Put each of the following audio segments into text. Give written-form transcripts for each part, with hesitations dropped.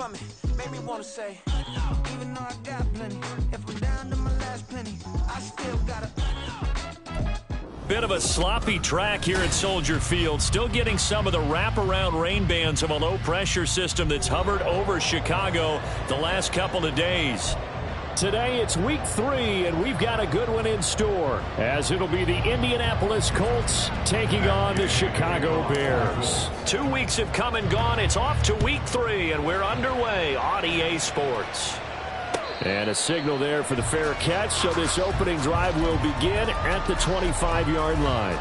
for me. Made me wanna say, even though I got plenty, if I'm down to my last penny, I still gotta. Bit of a sloppy track here at Soldier Field. Still getting some of the wraparound rain bands of a low-pressure system that's hovered over Chicago the last couple of days. Today it's week 3, and we've got a good one in store, as it'll be the Indianapolis Colts taking on the Chicago Bears. 2 weeks have come and gone. It's off to week 3, and we're underway on EA Sports. And a signal there for the fair catch, so this opening drive will begin at the 25-yard line.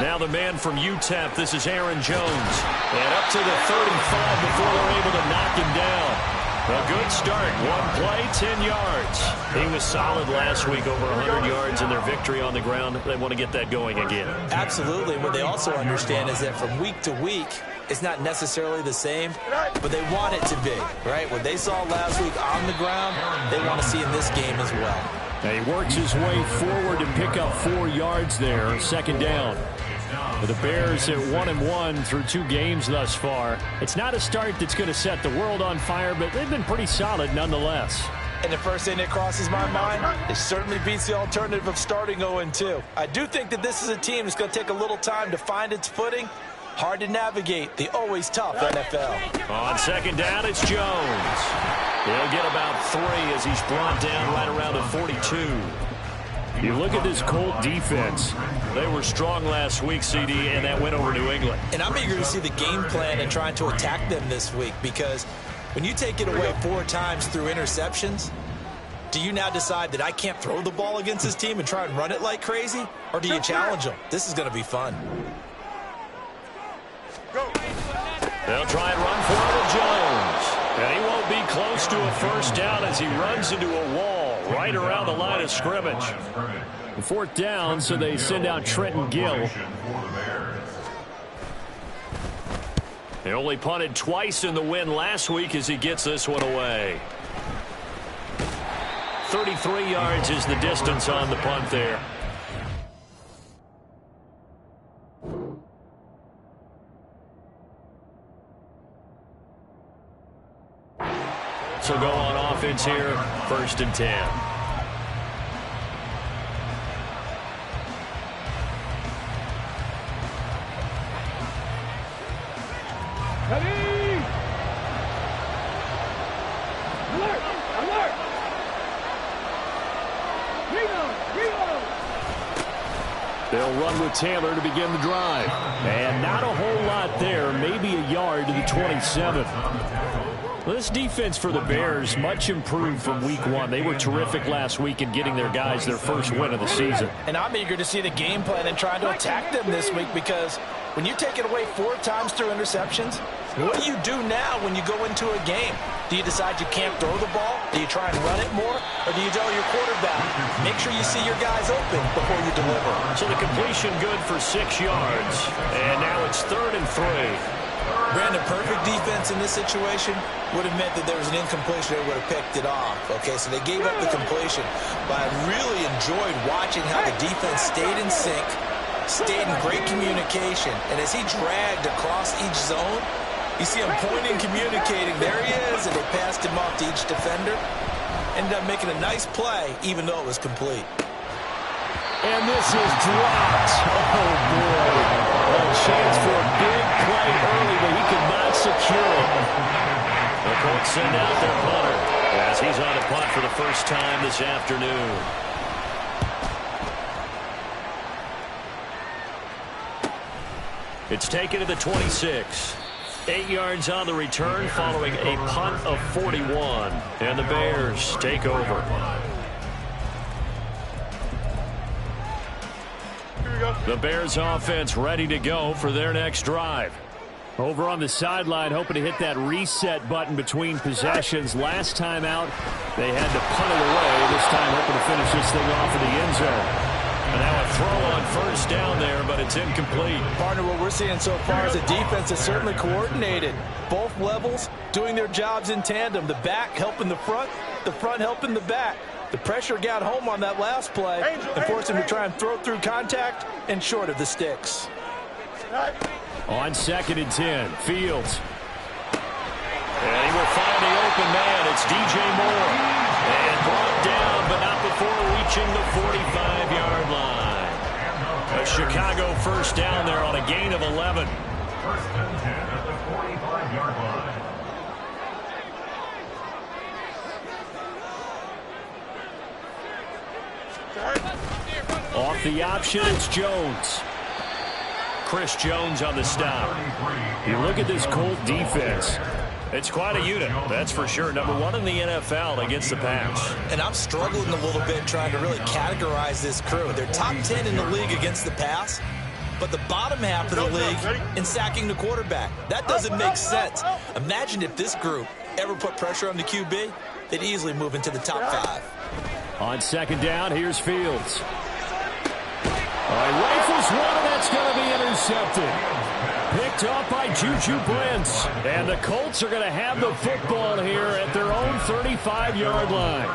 Now the man from UTEP, this is Aaron Jones. And up to the 35 before they're able to knock him down. A good start. 1 play, 10 yards. He was solid last week, over 100 yards in their victory on the ground. They want to get that going again. Absolutely. What they also understand is that from week to week, it's not necessarily the same, but they want it to be, right? What they saw last week on the ground, they want to see in this game as well. Now he works his way forward to pick up 4 yards there, second down. The Bears at 1-1 through 2 games thus far. It's not a start that's going to set the world on fire, but they've been pretty solid nonetheless. And the first thing that crosses my mind, it certainly beats the alternative of starting 0-2. I do think that this is a team that's going to take a little time to find its footing. Hard to navigate the always tough NFL. On second down, it's Jones. He'll get about 3 as he's brought down right around the 42. You look at this Colt defense. They were strong last week, CD, and that went over New England. And I'm eager to see the game plan and trying to attack them this week, because when you take it away 4 times through interceptions, do you now decide that I can't throw the ball against this team and try and run it like crazy? Or do you challenge them? This is going to be fun. They'll try and run for it with Jones. And he won't be close to a first down as he runs into a wall right around the line of scrimmage. 4th down, so they send out Trenton Gill. They only punted twice in the win last week as he gets this one away. 33 yards is the distance on the punt there. So go on offense here, 1st and 10. Ready! Alert! Alert! Reload! They'll run with Taylor to begin the drive. And not a whole lot there, maybe a yard to the 27. Well, this defense for the Bears, much improved from week 1. They were terrific last week in getting their guys their first win of the season. And I'm eager to see the game plan and trying to attack them this week, because when you take it away 4 times through interceptions, what do you do now when you go into a game? Do you decide you can't throw the ball? Do you try and run it more? Or do you tell your quarterback, make sure you see your guys open before you deliver? So the completion good for 6 yards. And now it's 3rd and 3. Brandon, perfect defense in this situation would have meant that there was an incompletion. They would have picked it off. Okay, so they gave up the completion. But I really enjoyed watching how the defense stayed in sync, stayed in great communication. And as he dragged across each zone, you see him pointing, communicating. There he is, and they passed him off to each defender. Ended up making a nice play, even though it was complete. And this is dropped. Oh, boy. A chance for a big play early, but he could not secure it. The Colts send out their punter as he's on a punt for the first time this afternoon. It's taken to the 26. 8 yards on the return following a punt of 41. And the Bears take over. The Bears offense ready to go for their next drive. Over on the sideline, hoping to hit that reset button between possessions. Last time out, they had to punt it away. This time hoping to finish this thing off in the end zone. And now a throw on first down there, but it's incomplete. Partner, what we're seeing so far is the defense is certainly coordinated. Both levels doing their jobs in tandem. The back helping the front helping the back. The pressure got home on that last play and forced him to try and throw through contact and short of the sticks. On 2nd and 10, Fields. And he will find the open man. It's DJ Moore. And brought down, but not before reaching the 45-yard line. A Chicago first down there on a gain of 11. 1st and 10 at the 45-yard line. Off the option, it's Jones. Chris Jones on the stop. You look at this Colt defense. It's quite a unit, that's for sure. Number 1 in the NFL against the pass. And I'm struggling a little bit trying to really categorize this crew. They're top 10 in the league against the pass, but the bottom half of the league in sacking the quarterback. That doesn't make sense. Imagine if this group ever put pressure on the QB, they'd easily move into the top 5. On 2nd down, here's Fields. He rifles one, and that's going to be intercepted. Picked up by Juju Brents. And the Colts are going to have the football here at their own 35-yard line.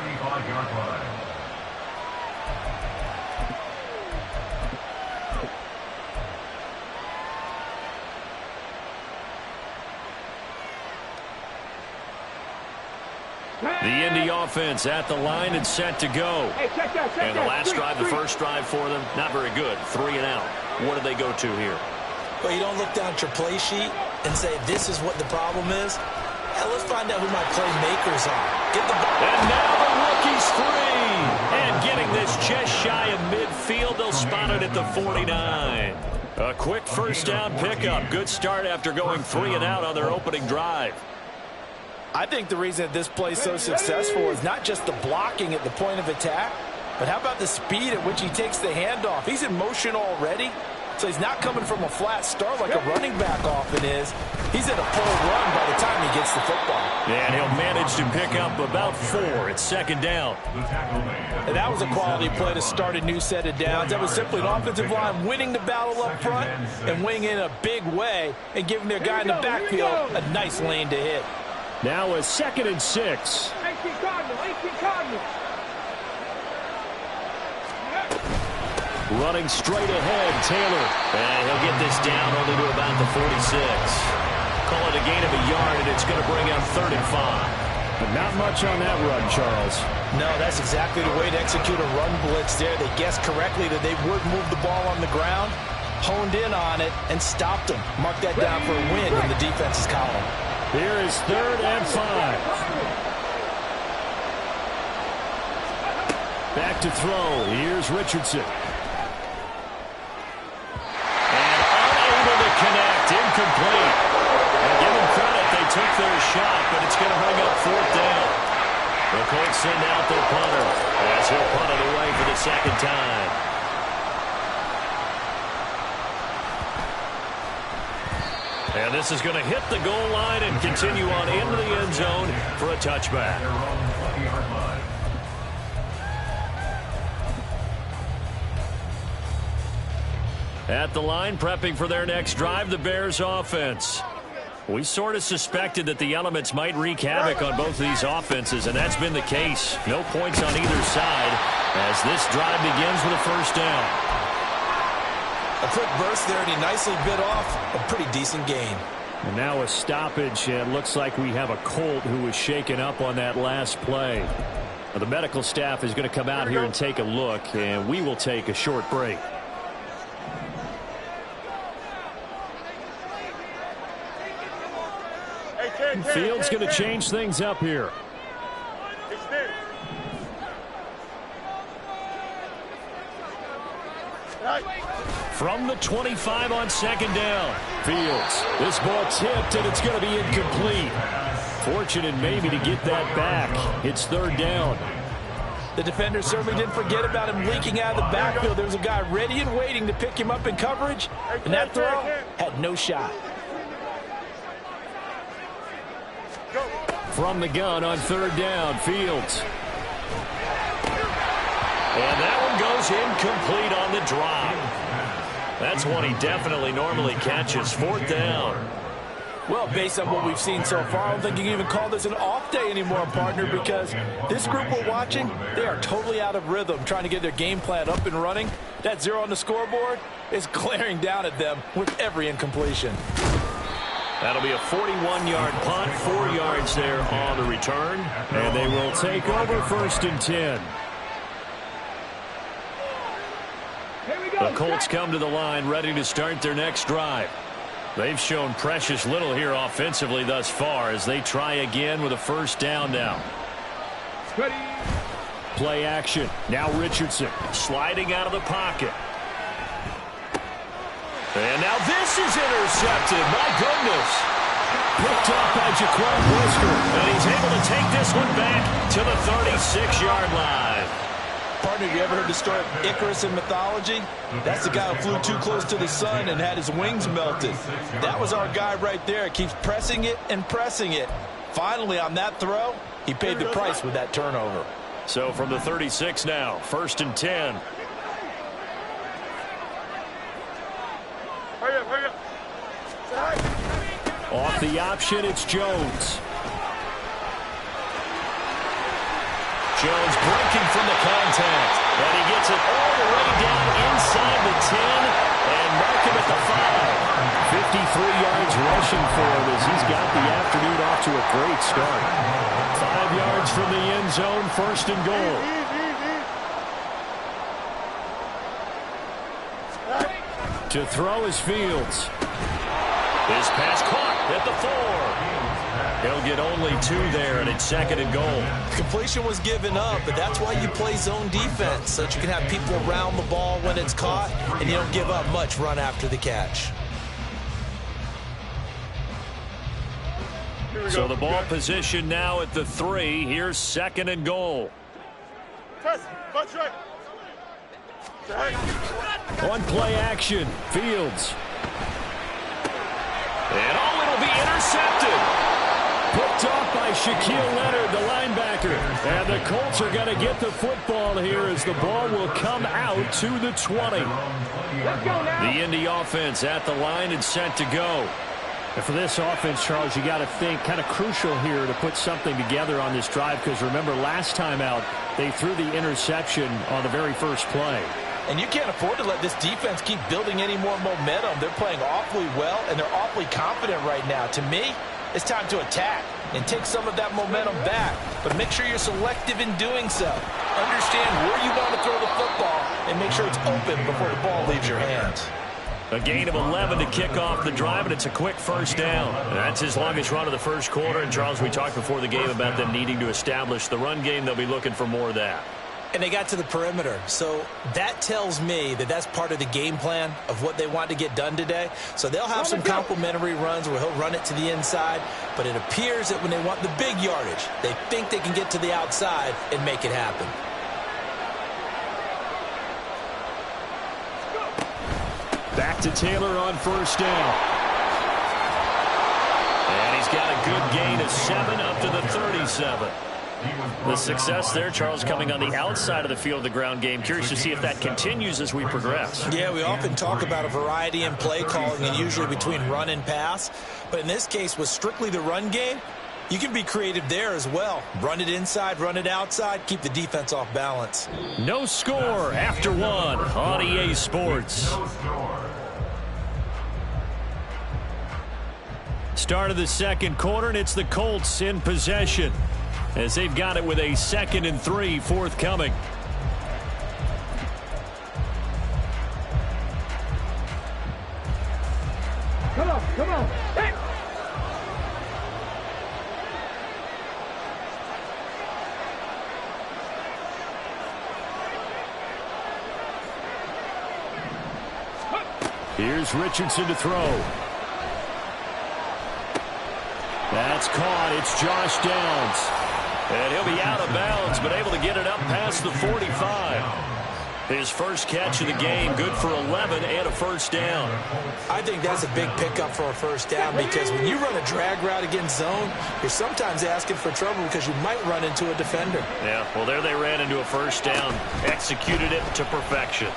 The Indy offense at the line and set to go. And the last drive, the first drive for them, not very good. 3 and out. What do they go to here? Well, you don't look down at your play sheet and say, this is what the problem is. Let's find out who my playmakers are. Get the ball. And now the rookie's free. And getting this just shy of midfield. They'll spot it at the 49. A quick first down pickup. Good start after going 3 and out on their opening drive. I think the reason that this play is so successful is not just the blocking at the point of attack, but how about the speed at which he takes the handoff? He's in motion already, so he's not coming from a flat start like a running back often is. He's at a full run by the time he gets the football. And he'll manage to pick up about 4. It's 2nd down. And that was a quality play to start a new set of downs. That was simply an offensive line winning the battle up front and winning in a big way and giving their guy in the backfield a nice lane to hit. Now a 2nd and 6. 18 Cardinals. Running straight ahead, Taylor. And he'll get this down only to about the 46. Call it a gain of a yard, and it's going to bring up 3rd and 5. But not much on that run, Charles. No, that's exactly the way to execute a run blitz there. They guessed correctly that they would move the ball on the ground, honed in on it, and stopped them. Mark that down for a win in the defense's column. Here is 3rd and 5. Back to throw. Here's Richardson. And unable to connect. Incomplete. And give them credit. They took their shot, but it's going to bring up 4th down. The Colts send out their punter as he'll punt it away for the 2nd time. And this is going to hit the goal line and continue on into the end zone for a touchback. At the line, prepping for their next drive, the Bears offense. We sort of suspected that the elements might wreak havoc on both of these offenses, and that's been the case. No points on either side as this drive begins with a first down. A quick burst there, and he nicely bit off a pretty decent gain. And now a stoppage, and looks like we have a Colt who was shaken up on that last play. Now, the medical staff is going to come out here and take a look, and we will take a short break. Fields going to change things up here. From the 25 on 2nd down. Fields. This ball tipped, and it's going to be incomplete. Fortunate maybe to get that back. It's 3rd down. The defender certainly didn't forget about him leaking out of the backfield. There was a guy ready and waiting to pick him up in coverage, and that throw had no shot. From the gun on 3rd down, Fields. And that one goes throws incomplete on the drop. That's one he definitely normally catches. 4th down. Well, based on what we've seen so far, I don't think you can even call this an off day anymore, partner, because this group we're watching, they are totally out of rhythm, trying to get their game plan up and running. That 0 on the scoreboard is glaring down at them with every incompletion. That'll be a 41-yard punt, 4 yards there on the return, and they will take over 1st and 10. The Colts come to the line, ready to start their next drive. They've shown precious little here offensively thus far as they try again with a 1st down now. Ready. Play action. Now Richardson sliding out of the pocket. And now this is intercepted. My goodness. Picked up by Jaquan Brisker. And he's able to take this one back to the 36-yard line. Partner, you ever heard the story of Icarus in mythology? That's the guy who flew too close to the sun and had his wings melted. That was our guy right there. Keeps pressing it and pressing it. Finally, on that throw, he paid the price with that turnover. So from the 36 now, 1st and 10. Hurry up, hurry up. Off the option, it's Jones. Jones breaking from the contact. And he gets it all the way down inside the 10 and mark him at the 5. 53 yards rushing for him as he's got the afternoon off to a great start. 5 yards from the end zone, 1st and goal. To throw is Fields. His pass caught at the 4. He'll get only 2 there, and it's 2nd and goal. Completion was given up, but that's why you play zone defense, so that you can have people around the ball when it's caught, and you don't give up much run after the catch. So the ball position now at the 3. Here's 2nd and goal. On play action, Fields. And it'll be intercepted. Picked off by Shaquille Leonard, the linebacker. And the Colts are going to get the football here as the ball will come out to the 20. The Indy offense at the line and set to go. And for this offense, Charles, you got to think kind of crucial here to put something together on this drive because remember last time out they threw the interception on the very first play. And you can't afford to let this defense keep building any more momentum. They're playing awfully well, and they're awfully confident right now. To me, it's time to attack and take some of that momentum back. But make sure you're selective in doing so. Understand where you want to throw the football and make sure it's open before the ball leaves your hands. A gain of 11 to kick off the drive, and it's a quick 1st down. That's his longest run of the first quarter. And, Charles, we talked before the game about them needing to establish the run game. They'll be looking for more of that. And they got to the perimeter. So that tells me that that's part of the game plan of what they want to get done today. So they'll have some complementary runs where he'll run it to the inside. But it appears that when they want the big yardage, they think they can get to the outside and make it happen. Back to Taylor on 1st down. And he's got a good gain of 7 up to the 37. The success there, Charles, coming on the outside of the field, the ground game. Curious to see if that continues as we progress. Yeah, we often talk about a variety in play calling and usually between run and pass. But in this case, with strictly the run game, you can be creative there as well. Run it inside, run it outside, keep the defense off balance. No score after 1 on EA Sports. Start of the 2nd quarter, and it's the Colts in possession as they've got it with a 2nd and 3 forthcoming. Come on, come on. Hey. Here's Richardson to throw. That's caught. It's Josh Downs. And he'll be out of bounds, but able to get it up past the 45. His first catch of the game, good for 11 and a first down. I think that's a big pickup for a first down because when you run a drag route against zone, you're sometimes asking for trouble because you might run into a defender. Yeah, well, there they ran into a first down. Executed it to perfection.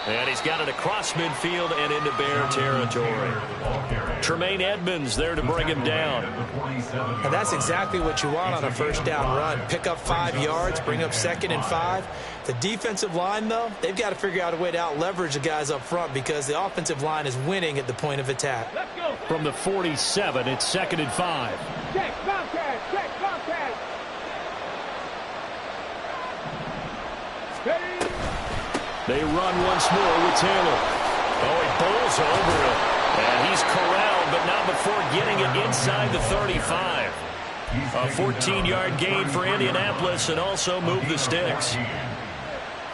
And he's got it across midfield and into Bear territory. Tremaine Edmonds there to bring him down. And that's exactly what you want on a first down run. Pick up 5 yards, bring up 2nd and 5. The defensive line, though, they've got to figure out a way to out-leverage the guys up front because the offensive line is winning at the point of attack. From the 47, it's 2nd and 5. Check, Bobcat, check, Bobcat. Steady. They run once more with Taylor. Oh, he bowls over it. And he's corralled, but not before getting it inside the 35. A 14-yard gain for Indianapolis and also move the sticks.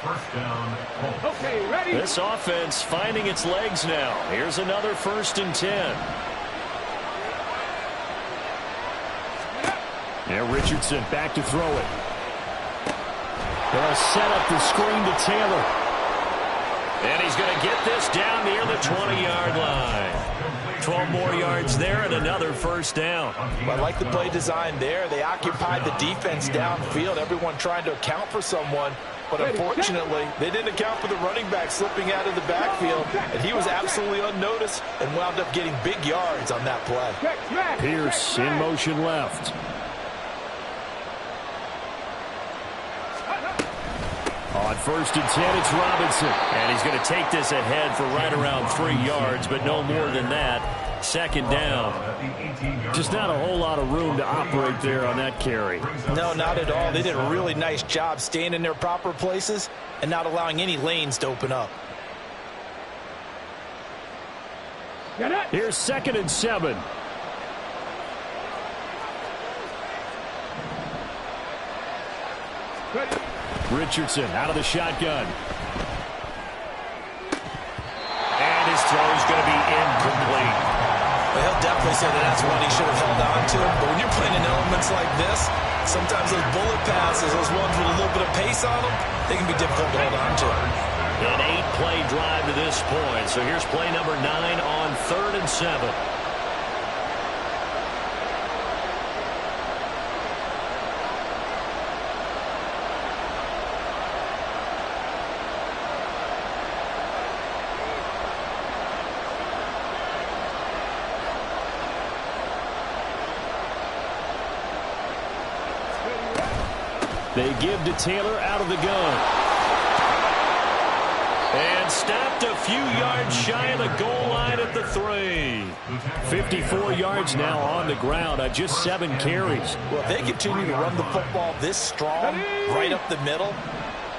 First down. Okay, ready. This offense finding its legs now. Here's another 1st and 10. Yeah, Richardson back to throw it. They'll set up the screen to Taylor. And he's going to get this down near the 20-yard line. 12 more yards there and another first down. I like the play design there. They occupied the defense downfield, everyone trying to account for someone. But unfortunately, they didn't account for the running back slipping out of the backfield, and he was absolutely unnoticed and wound up getting big yards on that play. Pierce in motion left. On 1st and 10, it's Robinson. And he's going to take this ahead for right around 3 yards, but no more than that. 2nd down. Just not a whole lot of room to operate there on that carry. No, not at all. They did a really nice job staying in their proper places and not allowing any lanes to open up. Here's 2nd and 7. Richardson out of the shotgun. And his throw's going to be incomplete. Well, he'll definitely say that that's one he should have held on to. But when you're playing in elements like this, sometimes those bullet passes, those ones with a little bit of pace on them, they can be difficult to hold on to. An 8-play drive to this point. So here's play number 9 on 3rd and 7. They give to Taylor out of the gun. And stopped a few yards shy of the goal line at the 3. 54 yards now on the ground on just 7 carries. Well, if they continue to run the football this strong, right up the middle,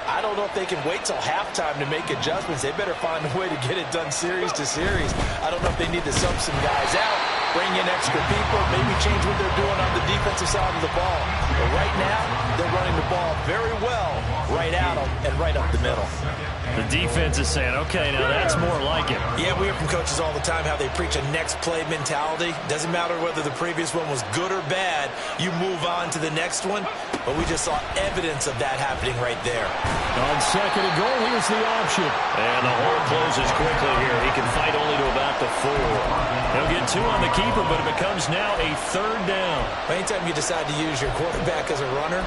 I don't know if they can wait till halftime to make adjustments. They better find a way to get it done series to series. I don't know if they need to sub some guys out, bring in extra people, maybe change what they're doing on the defensive side of the ball. But right now, they're running the ball very well right at them and right up the middle. The defense is saying, okay, now that's more like it. Yeah, we hear from coaches all the time how they preach a next play mentality. Doesn't matter whether the previous one was good or bad. You move on to the next one. But we just saw evidence of that happening right there. On 2nd and goal, here's the option. And the hole closes quickly here. He can fight only to about the 4. He'll get 2 on the keeper, but it becomes now a 3rd down. Anytime you decide to use your quarterback as a runner,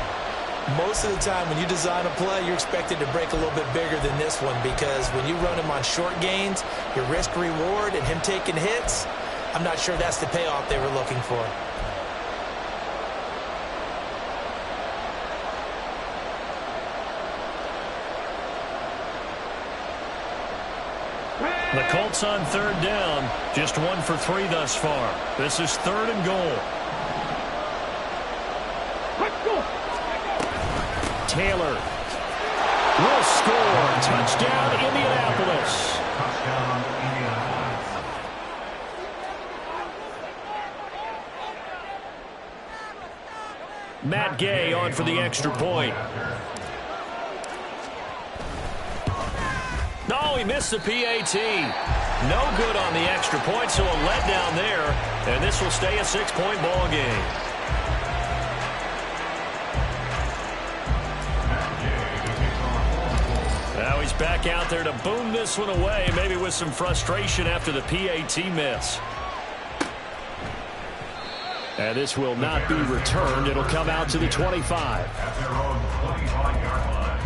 most of the time when you design a play, you're expected to break a little bit bigger than this one because when you run him on short gains, your risk-reward and him taking hits, I'm not sure that's the payoff they were looking for. The Colts on 3rd down, just 1 for 3 thus far. This is 3rd and goal. Taylor will score. Touchdown, Indianapolis. Touchdown, Indianapolis. Matt Gay on for the extra point. No, he missed the PAT. No good on the extra point, so a letdown there. And this will stay a 6-point ball game. he's back out there to boom this one away, maybe with some frustration after the PAT miss. And this will not be returned. It'll come out to the 25. At their own 25-yard line.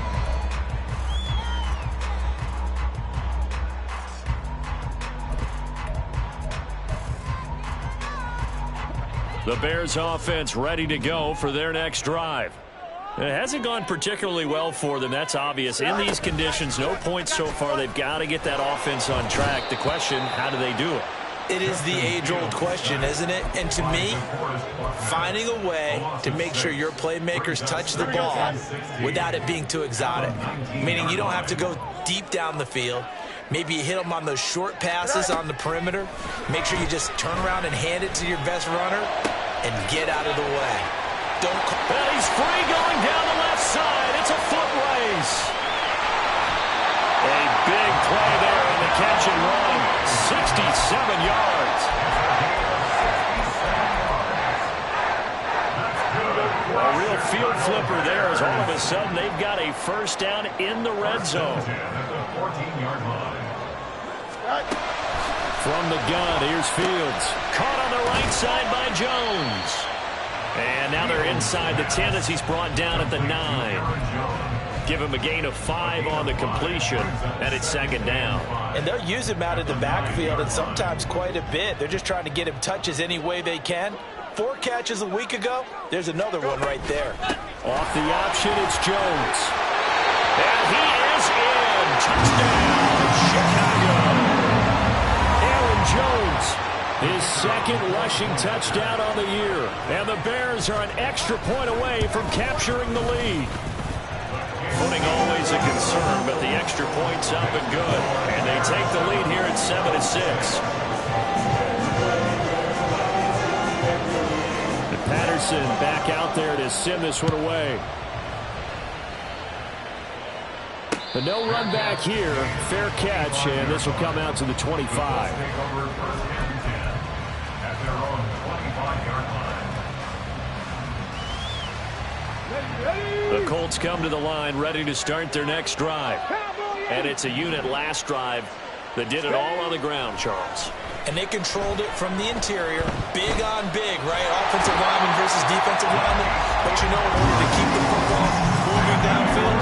The Bears offense ready to go for their next drive. It hasn't gone particularly well for them. That's obvious. In these conditions, no points so far. They've got to get that offense on track. The question, how do they do it? It is the age-old question, isn't it? And to me, finding a way to make sure your playmakers touch the ball without it being too exotic. Meaning you don't have to go deep down the field. Maybe you hit them on those short passes on the perimeter. Make sure you just turn around and hand it to your best runner and get out of the way. Well, he's free going down the left side. It's a foot race. A big play there on the catch and run. 67 yards. A real field flipper there as all of a sudden they've got a first down in the red zone. At the 14-yard line. From the gun, here's Fields. Caught on the right side by Jones. And now they're inside the 10 as he's brought down at the 9. Give him a gain of 5 on the completion, and it's second down. And they'll use him out of the backfield, and sometimes quite a bit. They're just trying to get him touches any way they can. 4 catches a week ago. There's another one right there. Off the option, it's Jones. And he is in. Touchdown, Chicago. Aaron Jones, his second rushing touchdown on the year. And the Bears are an extra point away from capturing the lead. Footing always a concern, but the extra point's up and good. And they take the lead here at 7-6. And Patterson back out there to send this one away. The no run back here, fair catch, and this will come out to the 25. Take over first and 10 at their own 25-yard line. The Colts come to the line ready to start their next drive. And it's a unit last drive that did it all on the ground, Charles. And they controlled it from the interior. Big on big, right? Offensive lineman versus defensive lineman. But you know, in order to keep the football moving downfield,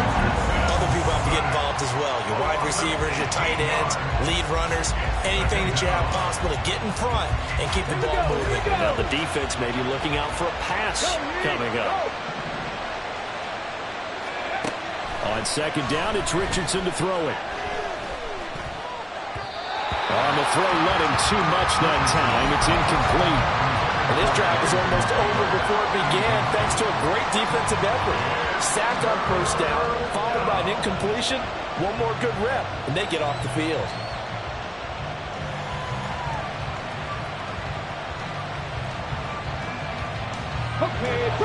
other people have to get involved as well. Your wide receivers, your tight ends, lead runners, anything that you have possible to get in front and keep the ball moving. Now the defense may be looking out for a pass coming up. On second down, it's Richardson to throw it. On the throw, let him too much that time. It's incomplete. And this drive was almost over before it began thanks to a great defensive effort. Sacked on first down, followed by an incompletion. One more good rep, and they get off the field.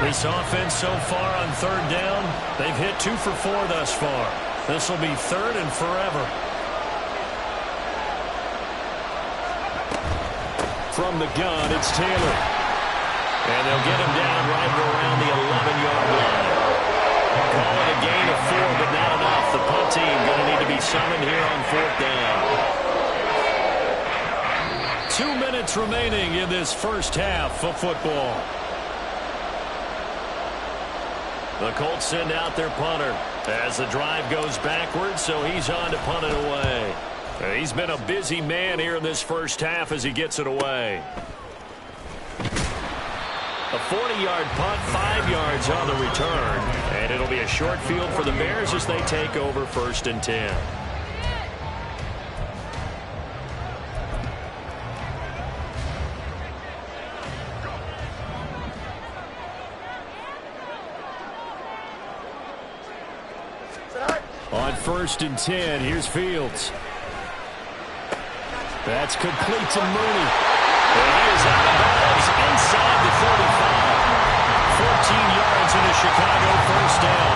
This offense so far on third down, they've hit 2 for 4 thus far. This will be third and forever. From the gun, it's Taylor. And they'll get him down right around the 11-yard line. Call it a gain of 4, but not enough. The punt team going to need to be summoned here on fourth down. 2 minutes remaining in this first half of football. The Colts send out their punter as the drive goes backwards, so he's on to punt it away. He's been a busy man here in this first half as he gets it away. A 40-yard punt, 5 yards on the return, and it'll be a short field for the Bears as they take over first and 10. On first and 10, here's Fields. That's complete to Mooney. And he is out of bounds inside the 35. 14 yards in a Chicago first down.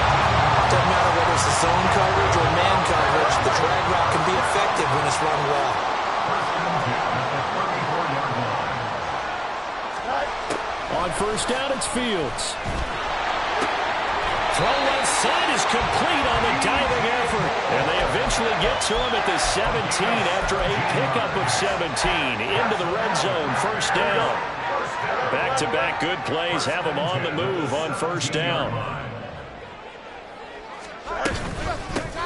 Doesn't matter whether it's a zone coverage or man coverage, the drag route can be effective when it's run well. On first down, it's Fields. Throw left side is complete on the diving effort. And they eventually get to him at the 17 after a pickup of 17 into the red zone. First down. Back-to-back good plays have him on the move on first down.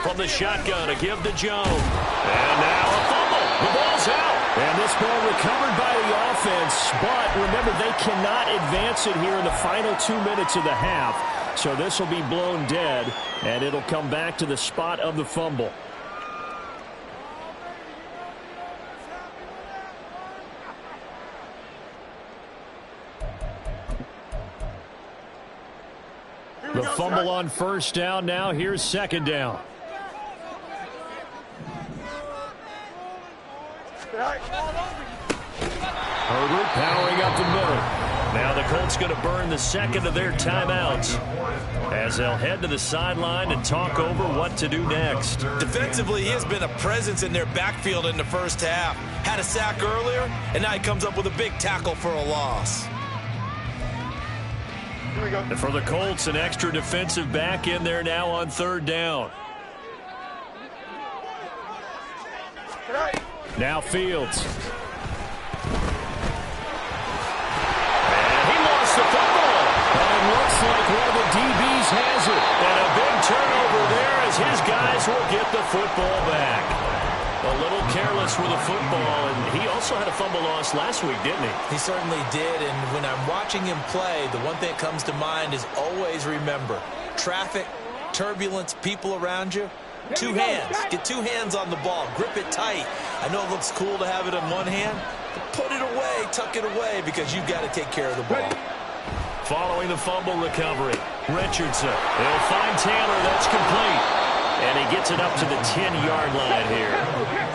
From the shotgun, a give to Jones. And now a fumble. The ball's out. And this ball recovered by the offense. But remember, they cannot advance it here in the final 2 minutes of the half. So this will be blown dead, and it'll come back to the spot of the fumble. The fumble on first down now. Here's second down. Herbert powering up the middle. Now the Colts going to burn the second of their timeouts as they'll head to the sideline and talk over what to do next. Defensively, he has been a presence in their backfield in the first half. Had a sack earlier, and now he comes up with a big tackle for a loss. And for the Colts, an extra defensive back in there now on third down. Now Fields. And he lost the football. And it looks like one of the DBs has it. And a big turnover there as his guys will get the football back. A little careless with the football, and he also had a fumble loss last week, didn't he? He certainly did, and when I'm watching him play, the one thing that comes to mind is always remember, traffic, turbulence, people around you, two hands. Get two hands on the ball. Grip it tight. I know it looks cool to have it in one hand, but put it away, tuck it away, because you've got to take care of the ball. Following the fumble recovery, Richardson. They'll find Taylor. That's complete. And he gets it up to the 10-yard line here.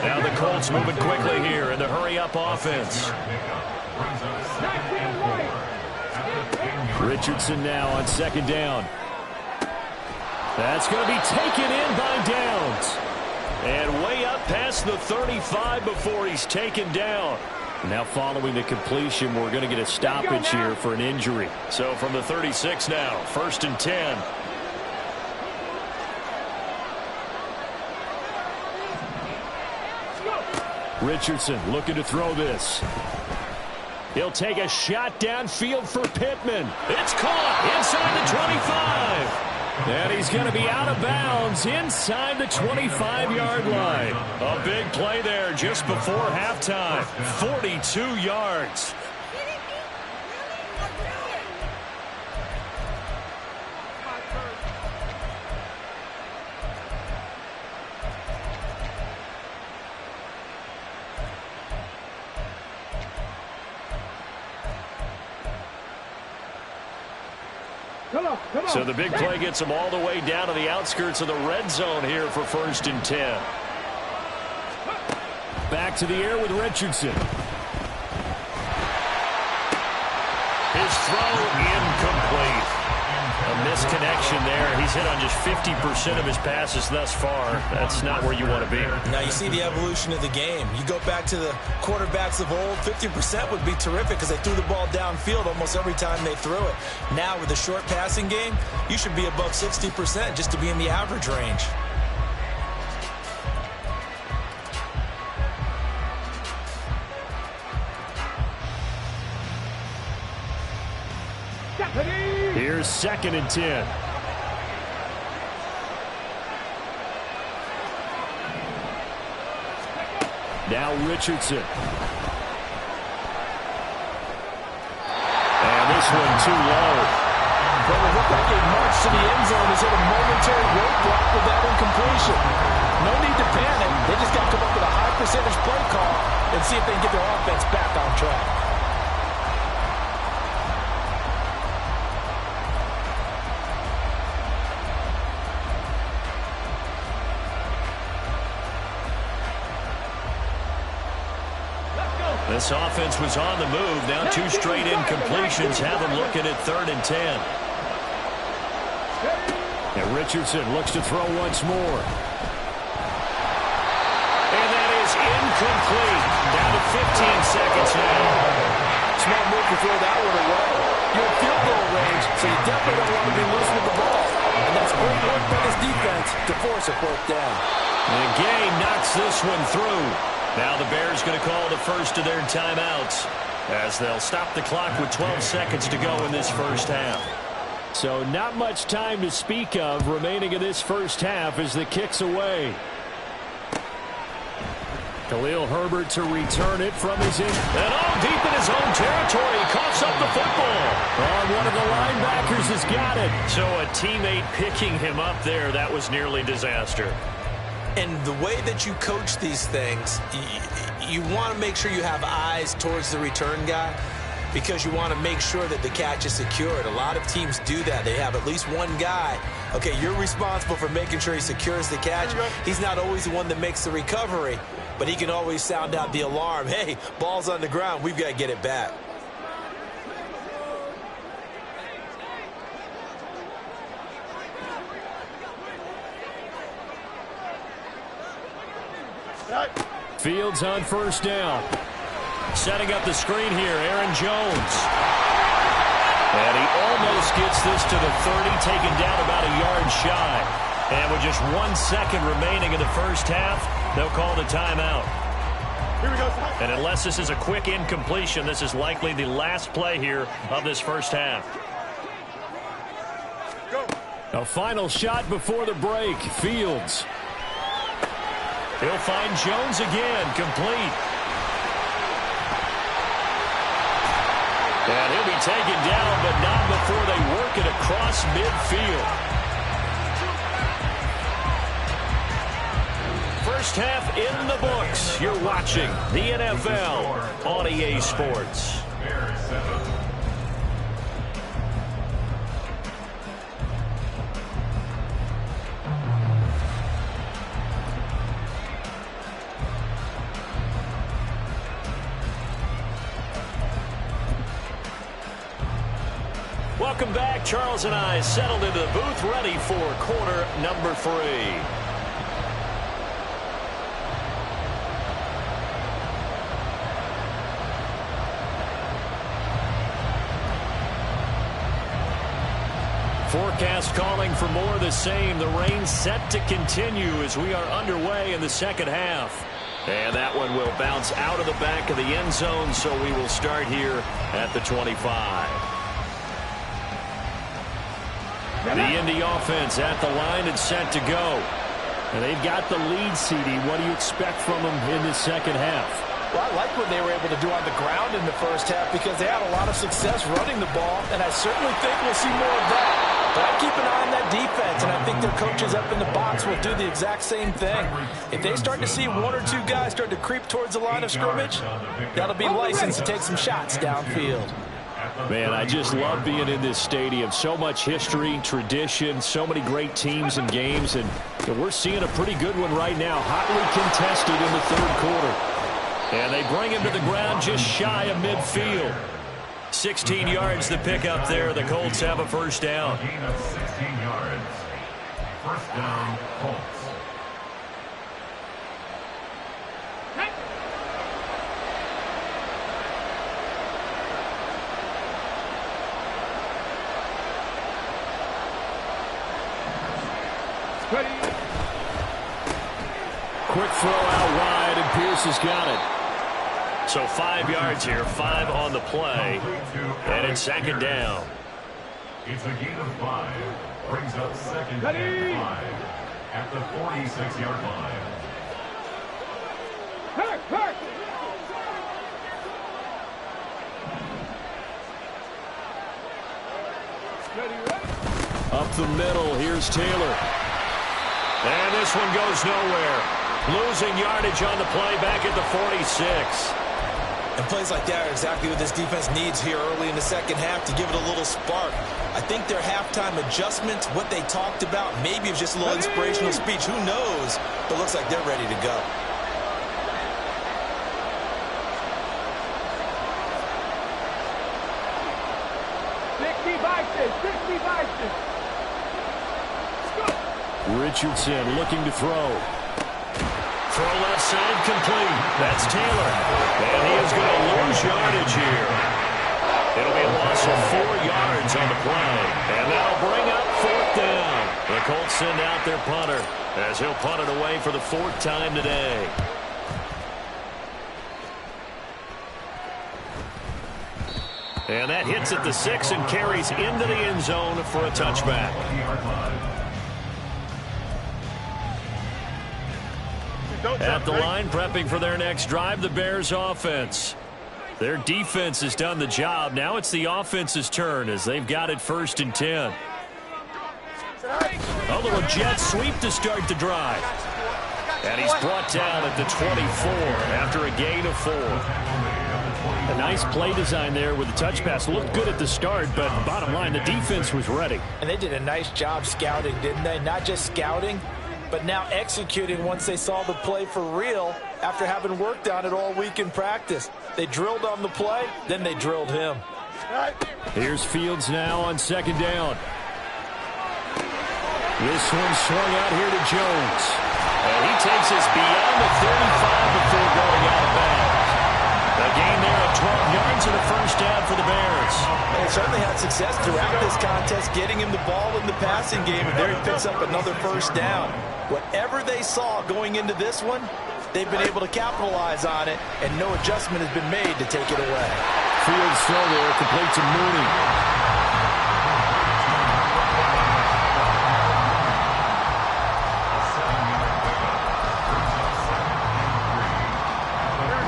Now the Colts moving quickly here in the hurry-up offense. Richardson now on second down. That's going to be taken in by Downs. And way up past the 35 before he's taken down. Now following the completion, we're going to get a stoppage here for an injury. So from the 36 now, 1st and 10. Richardson looking to throw this. He'll take a shot downfield for Pittman. It's caught inside the 25. And he's going to be out of bounds inside the 25-yard line. A big play there just before halftime. 42 yards. So the big play gets them all the way down to the outskirts of the red zone here for 1st and 10. Back to the air with Richardson. His throw incomplete. A misconnection there. He's hit on just 50% of his passes thus far. That's not where you want to be. Now you see the evolution of the game. You go back to the quarterbacks of old, 50% would be terrific because they threw the ball downfield almost every time they threw it. Now with the short passing game, you should be above 60% just to be in the average range. Here's 2nd and 10. Now Richardson. And this one too low. But it looked like a march to the end zone has hit a momentary roadblock with that incompletion. No need to panic. They just got to come up with a high percentage play call and see if they can get their offense back on track. This offense was on the move. Now 2 straight incompletions have them looking at 3rd and 10. And Richardson looks to throw once more. And that is incomplete. Down to 15 seconds now. Smart move to throw that one away. You're in field goal range, so you definitely don't want to be loose with the ball. And that's great work by this defense to force a fourth down. And Gay knocks this one through. Now the Bears going to call the first of their timeouts as they'll stop the clock with 12 seconds to go in this first half. So not much time to speak of remaining in this first half as the kick's away. Khalil Herbert to return it from his in. And all deep in his own territory. Coughs up the football. Oh, one of the linebackers has got it. So a teammate picking him up there, that was nearly disaster. And the way that you coach these things, you want to make sure you have eyes towards the return guy because you want to make sure that the catch is secured. A lot of teams do that. They have at least one guy. Okay, you're responsible for making sure he secures the catch. He's not always the one that makes the recovery, but he can always sound out the alarm. Hey, ball's on the ground. We've got to get it back. Fields on first down. Setting up the screen here, Aaron Jones. And he almost gets this to the 30, taken down about a yard shy. And with just 1 second remaining in the first half, they'll call the timeout. Here we go. And unless this is a quick incompletion, this is likely the last play here of this first half. Go. A final shot before the break. Fields. He'll find Jones again, complete. And he'll be taken down, but not before they work it across midfield. First half in the books. You're watching the NFL on EA Sports. Welcome back. Charles and I settled into the booth, ready for quarter number 3. Forecast calling for more of the same. The rain set to continue as we are underway in the second half. And that one will bounce out of the back of the end zone, so we will start here at the 25. The Indy offense at the line and set to go. And they've got the lead, CD. What do you expect from them in this second half? Well, I like what they were able to do on the ground in the first half because they had a lot of success running the ball, and I certainly think we'll see more of that. But I keep an eye on that defense, and I think their coaches up in the box will do the exact same thing. If they start to see 1 or 2 guys start to creep towards the line of scrimmage, that'll be license to take some shots downfield. Man, I just love being in this stadium. So much history, tradition, so many great teams and games, and we're seeing a pretty good one right now, hotly contested in the third quarter. And they bring him to the ground just shy of midfield. 16 yards the pickup there. The Colts have a first down. Gain of 16 yards. First down, Colts. Quick throw out wide, and Pierce has got it. So 5 yards here, 5 on the play, and it's second down. It's a gain of 5. Brings up second and 5 at the 46-yard line. Hurt. Up the middle, here's Taylor. And this one goes nowhere. Losing yardage on the play back at the 46. And plays like that are exactly what this defense needs here early in the second half to give it a little spark. I think their halftime adjustments, what they talked about, maybe it was just a little inspirational speech. Who knows? But it looks like they're ready to go. Richardson looking to throw. Throw left side complete. That's Taylor. And he is going to lose yardage here. It'll be a loss of 4 yards on the play. And that'll bring up fourth down. Colts send out their punter as he'll punt it away for the 4th time today. And that hits at the 6 and carries into the end zone for a touchback. At the line, prepping for their next drive, the Bears offense. Their defense has done the job. Now it's the offense's turn as they've got it 1st and 10. A little jet sweep to start the drive. And he's brought down at the 24 after a gain of 4. A nice play design there with the touch pass. Looked good at the start, but bottom line, the defense was ready. And they did a nice job scouting, didn't they? Not just scouting, but now executing once they saw the play for real after having worked on it all week in practice. They drilled on the play, then they drilled him. Here's Fields now on 2nd down. This one swung out here to Jones. And he takes us beyond the 35 before going out of bounds. A gain there of 12 yards and a 1st down for the Bears. They certainly had success throughout this contest getting him the ball in the passing game, and there he picks up another 1st down. Whatever they saw going into this one, they've been able to capitalize on it, and no adjustment has been made to take it away. Fields throw there, complete to Mooney.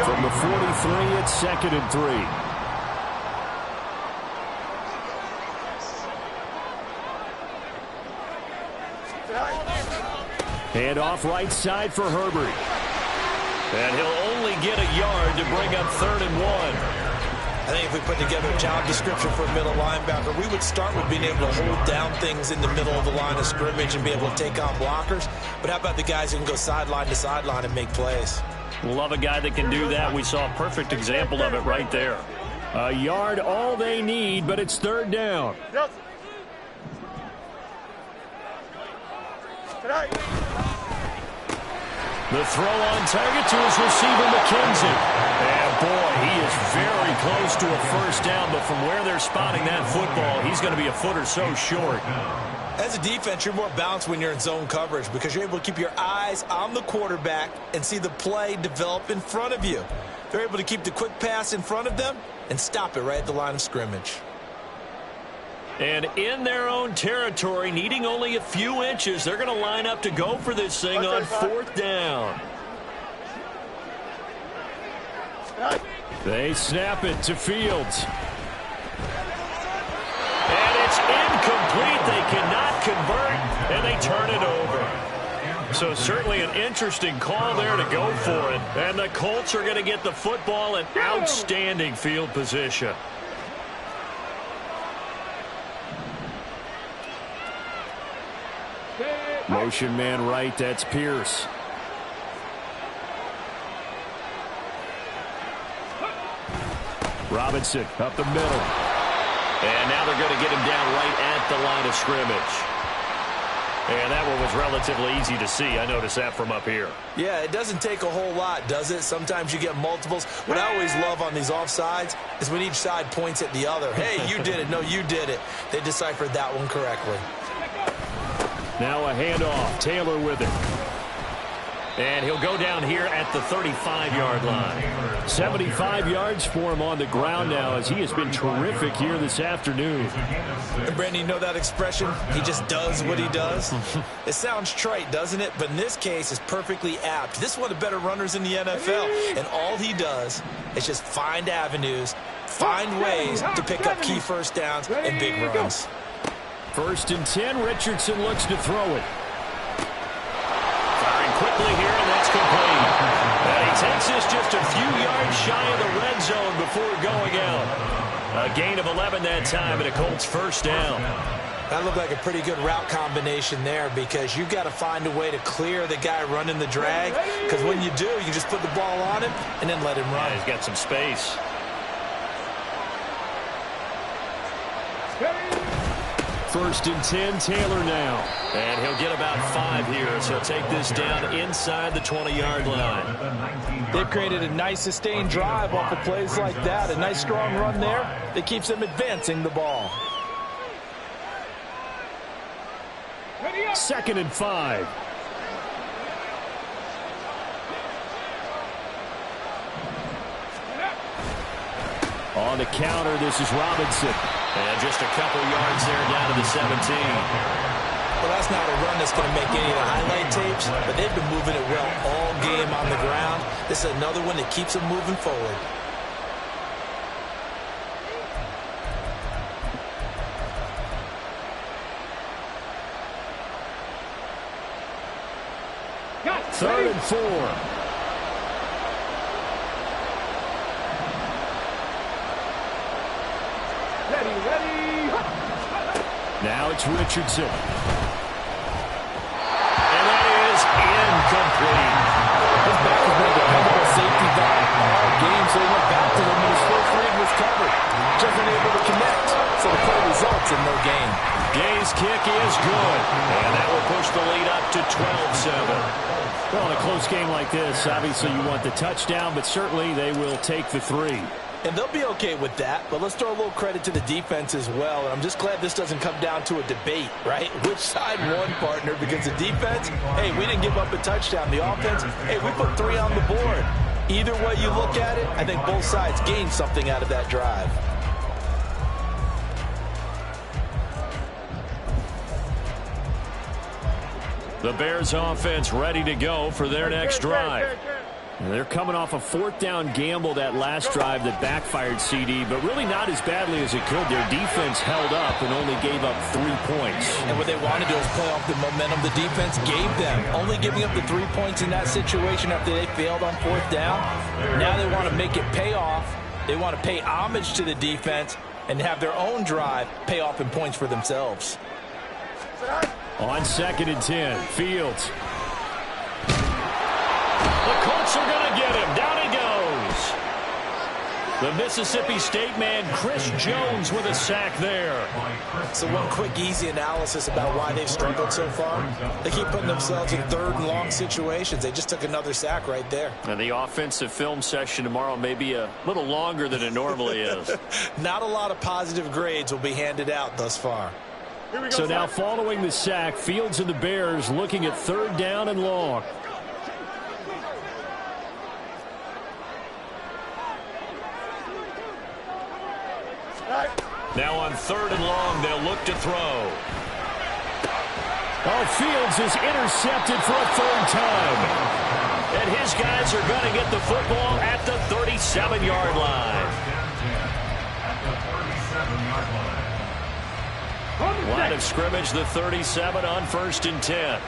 From the 43, it's 2nd and 3. Hand off right side for Herbert. And he'll only get a yard to bring up 3rd and 1. I think if we put together a job description for a middle linebacker, we would start with being able to hold down things in the middle of the line of scrimmage and be able to take on blockers. But how about the guys who can go sideline to sideline and make plays? Love a guy that can do that. We saw a perfect example of it right there. A yard, all they need, but it's 3rd down. The throw on target to his receiver, McKenzie. And boy, he is very close to a 1st down, but from where they're spotting that football, he's going to be a foot or so short. As a defense, you're more balanced when you're in zone coverage because you're able to keep your eyes on the quarterback and see the play develop in front of you. They're able to keep the quick pass in front of them and stop it right at the line of scrimmage. And in their own territory, needing only a few inches, they're going to line up to go for this thing on 4th down. They snap it to Fields. And it's incomplete. They cannot convert, and they turn it over. So certainly an interesting call there to go for it. And the Colts are going to get the football in outstanding field position. Motion man right, that's Pierce. Robinson up the middle. And now they're going to get him down right at the line of scrimmage. And that one was relatively easy to see. I noticed that from up here. Yeah, it doesn't take a whole lot, does it? Sometimes you get multiples. What I always love on these offsides is when each side points at the other. Hey, you did it. No, you did it. They deciphered that one correctly. Now a handoff. Taylor with it. And he'll go down here at the 35-yard line. 75 yards for him on the ground now as he has been terrific here this afternoon. And Brandon, you know that expression? He just does what he does? It sounds trite, doesn't it? But in this case, it's perfectly apt. This is one of the better runners in the NFL. And all he does is just find avenues, find ways to pick up key 1st downs and big runs. 1st and 10, Richardson looks to throw it. Firing quickly here, and that's complete. And he takes this just a few yards shy of the red zone before going out. A gain of 11 that time, and a Colts 1st down. That looked like a pretty good route combination there because you've got to find a way to clear the guy running the drag because when you do, you just put the ball on him and then let him run. Yeah, he's got some space. 1st and 10, Taylor now. And he'll get about 5 here as he'll take this down inside the 20-yard line. They've created a nice sustained drive off of plays like that. A nice strong run there that keeps them advancing the ball. 2nd and 5. On the counter, this is Robinson. And just a couple yards there down to the 17. Well, that's not a run that's going to make any of the highlight tapes, but they've been moving it well all game on the ground. This is another one that keeps them moving forward. Third and 4. Now it's Richardson. And that is incomplete. His back has been a dependable safety valve all game, so he went back to him when his first read was covered. Just unable to connect, so the play results in no gain. Gay's kick is good, and that will push the lead up to 12-7. Well, in a close game like this, obviously you want the touchdown, but certainly they will take the 3. And they'll be okay with that, but let's throw a little credit to the defense as well. And I'm just glad this doesn't come down to a debate, right? Which side won, partner? Because the defense, hey, we didn't give up a touchdown. The offense, hey, we put 3 on the board. Either way you look at it, I think both sides gained something out of that drive. The Bears offense ready to go for their next drive. And they're coming off a 4th down gamble that last drive that backfired CD, but really not as badly as it could. Their defense held up and only gave up 3 points. And what they want to do is play off the momentum the defense gave them. Only giving up the 3 points in that situation after they failed on 4th down. Now they want to make it pay off. They want to pay homage to the defense and have their own drive pay off in points for themselves. On 2nd and 10, Fields. The Colts are going to get him. Down he goes. The Mississippi State man, Chris Jones, with a sack there. So one quick, easy analysis about why they've struggled so far. They keep putting themselves in 3rd and long situations. They just took another sack right there. And the offensive film session tomorrow may be a little longer than it normally is. Not a lot of positive grades will be handed out thus far. So now following the sack, Fields and the Bears looking at 3rd down and long. Now on 3rd and long, they'll look to throw. Oh, Fields is intercepted for a 3rd time. And his guys are going to get the football at the 37-yard line. Line of scrimmage, the 37 on 1st and 10.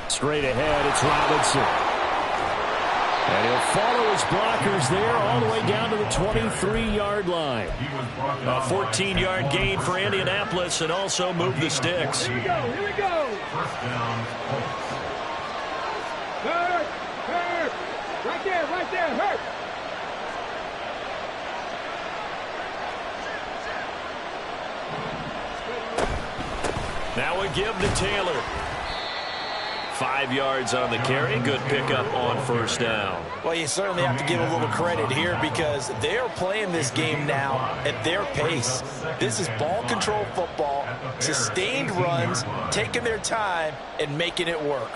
Straight ahead, it's Robinson. And he'll follow his blockers there all the way down to the 23-yard line. A 14-yard gain for Indianapolis and also move the sticks. Here we go. First down. Hurt. Right there, hurt. Now a give to Taylor. 5 yards on the carry. Good pickup on 1st down. Well, you certainly have to give a little credit here because they're playing this game now at their pace. This is ball control football, sustained runs, taking their time, and making it work.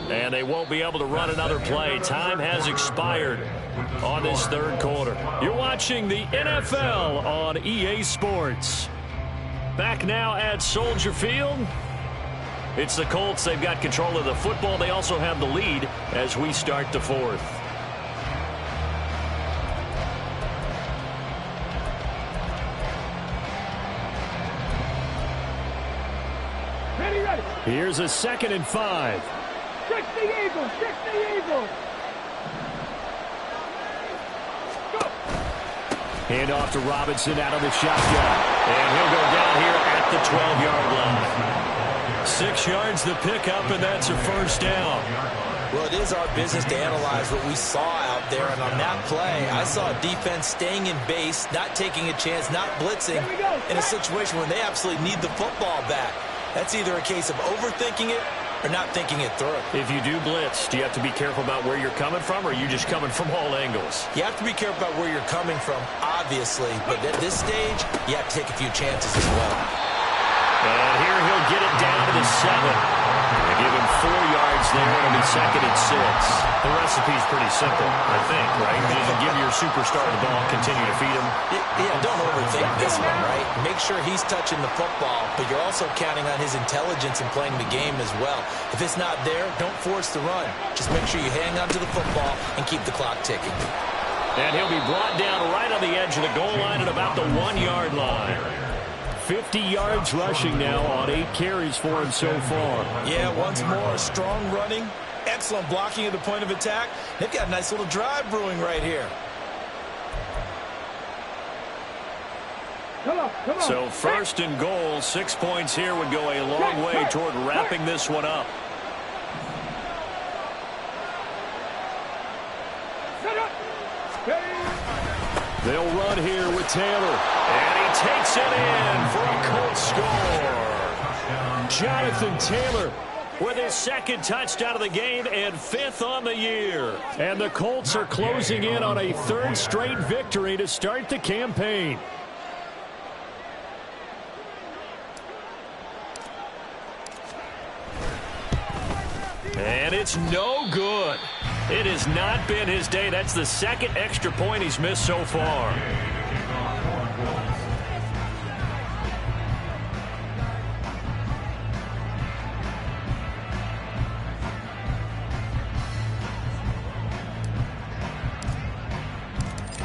And they won't be able to run another play. Time has expired on this 3rd quarter. You're watching the NFL on EA Sports. Back now at Soldier Field. It's the Colts. They've got control of the football. They also have the lead as we start the 4th. Ready. Here's a 2nd and 5. Trick the Eagles. Hand off to Robinson out of the shotgun. And he'll go down here at the 12-yard line. 6 yards the pickup, and that's a first down. Well, it is our business to analyze what we saw out there, and on that play, I saw a defense staying in base, not taking a chance, not blitzing in a situation when they absolutely need the football back. That's either a case of overthinking it or not thinking it through. If you do blitz, do you have to be careful about where you're coming from, or are you just coming from all angles? You have to be careful about where you're coming from, obviously, but at this stage, you have to take a few chances as well. And here he'll get it down to the 7. They give him 4 yards there. It'll be 2nd and 6. The recipe's pretty simple, I think, right? Just give your superstar the ball, continue to feed him. Yeah, don't overthink this one, right? Make sure he's touching the football, but you're also counting on his intelligence in playing the game as well. If it's not there, don't force the run. Just make sure you hang on to the football and keep the clock ticking. And he'll be brought down right on the edge of the goal line at about the 1-yard line. 50 yards rushing now on 8 carries for him so far. Yeah, once more, strong running, excellent blocking at the point of attack. They've got a nice little drive brewing right here. Come on. So 1st and goal, 6 points here would go a long way toward wrapping this one up. They'll run here with Taylor. And he takes it in for a Colts score. Jonathan Taylor with his 2nd touchdown of the game and 5th on the year. And the Colts are closing in on a 3rd straight victory to start the campaign. And it's no good. It has not been his day. That's the 2nd extra point he's missed so far.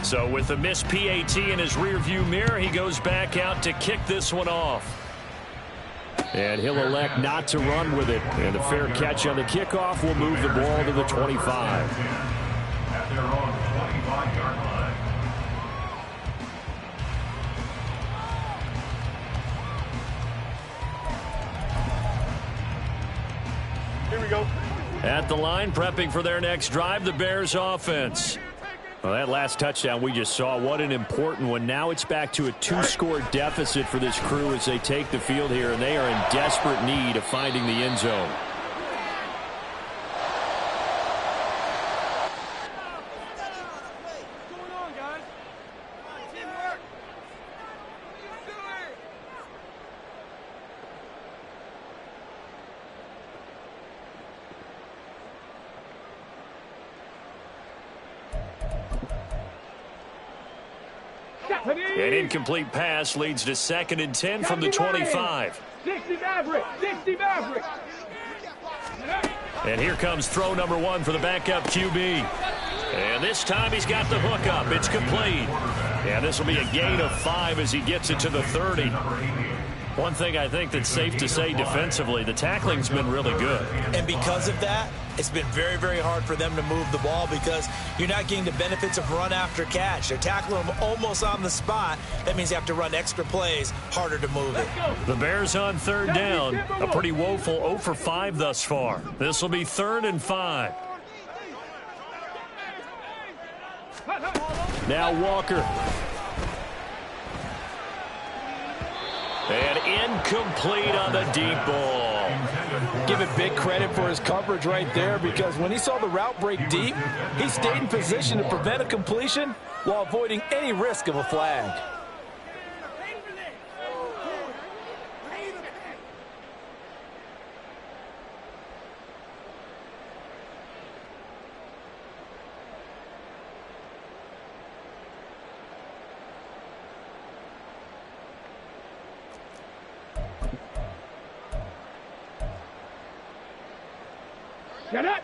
So with the missed PAT in his rearview mirror, he goes back out to kick this one off. And he'll elect not to run with it. And a fair catch on the kickoff will move the ball to the 25. At their own 25-yard line. Here we go. At the line, prepping for their next drive, the Bears offense. Well, that last touchdown we just saw, what an important one. Now it's back to a 2-score deficit for this crew as they take the field here, and they are in desperate need of finding the end zone. An incomplete pass leads to 2nd and 10 from the 25. 60 Maverick. And here comes throw number 1 for the backup QB. And this time he's got the hook up. It's complete. And this will be a gain of 5 as he gets it to the 30. One thing I think that's safe to say defensively, the tackling's been really good. And because of that, it's been very, very hard for them to move the ball because you're not getting the benefits of run after catch. They're tackling them almost on the spot. That means you have to run extra plays, harder to move it. The Bears on 3rd down. A pretty woeful 0 for 5 thus far. This will be 3rd and 5. Now Walker. And incomplete on the deep ball. Give it big credit for his coverage right there, because when he saw the route break deep, he stayed in position to prevent a completion while avoiding any risk of a flag.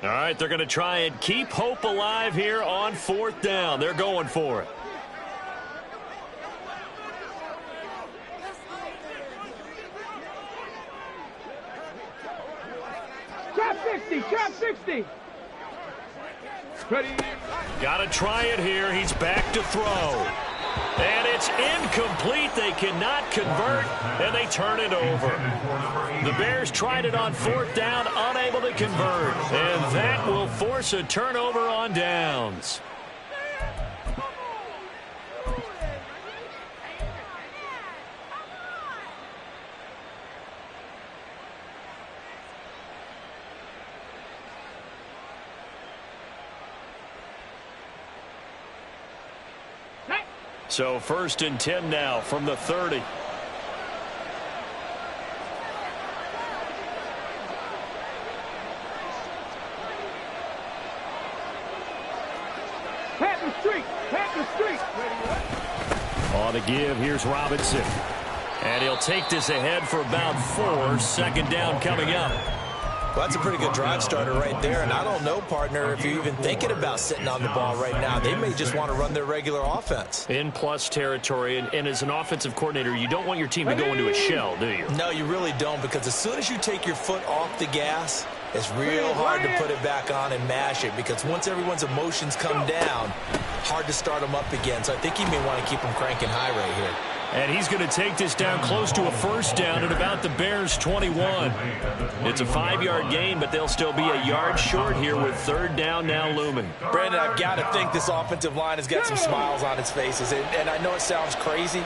All right, they're going to try and keep hope alive here on 4th down. They're going for it. Trap 60. Ready. Got to try it here. He's back to throw. And it's incomplete. They cannot convert, and they turn it over. The Bears tried it on 4th down, unable to convert. And that will force a turnover on downs. So 1st and 10 now from the 30. Panther Street! Panther Street! On the give, here's Robinson. And he'll take this ahead for about 4. 2nd down coming up. Well, that's a pretty good drive starter right there, and I don't know, partner, if you're even thinking about sitting on the ball right now. They may just want to run their regular offense. In plus territory, and as an offensive coordinator, you don't want your team to go into a shell, do you? No, you really don't, because as soon as you take your foot off the gas, it's real hard to put it back on and mash it, because once everyone's emotions come down, hard to start them up again. So I think you may want to keep them cranking high right here. And he's going to take this down close to a 1st down at about the Bears' 21. It's a 5-yard gain, but they'll still be a yard short here with 3rd down now looming. Brandon, I've got to think this offensive line has got some smiles on its faces. And I know it sounds crazy,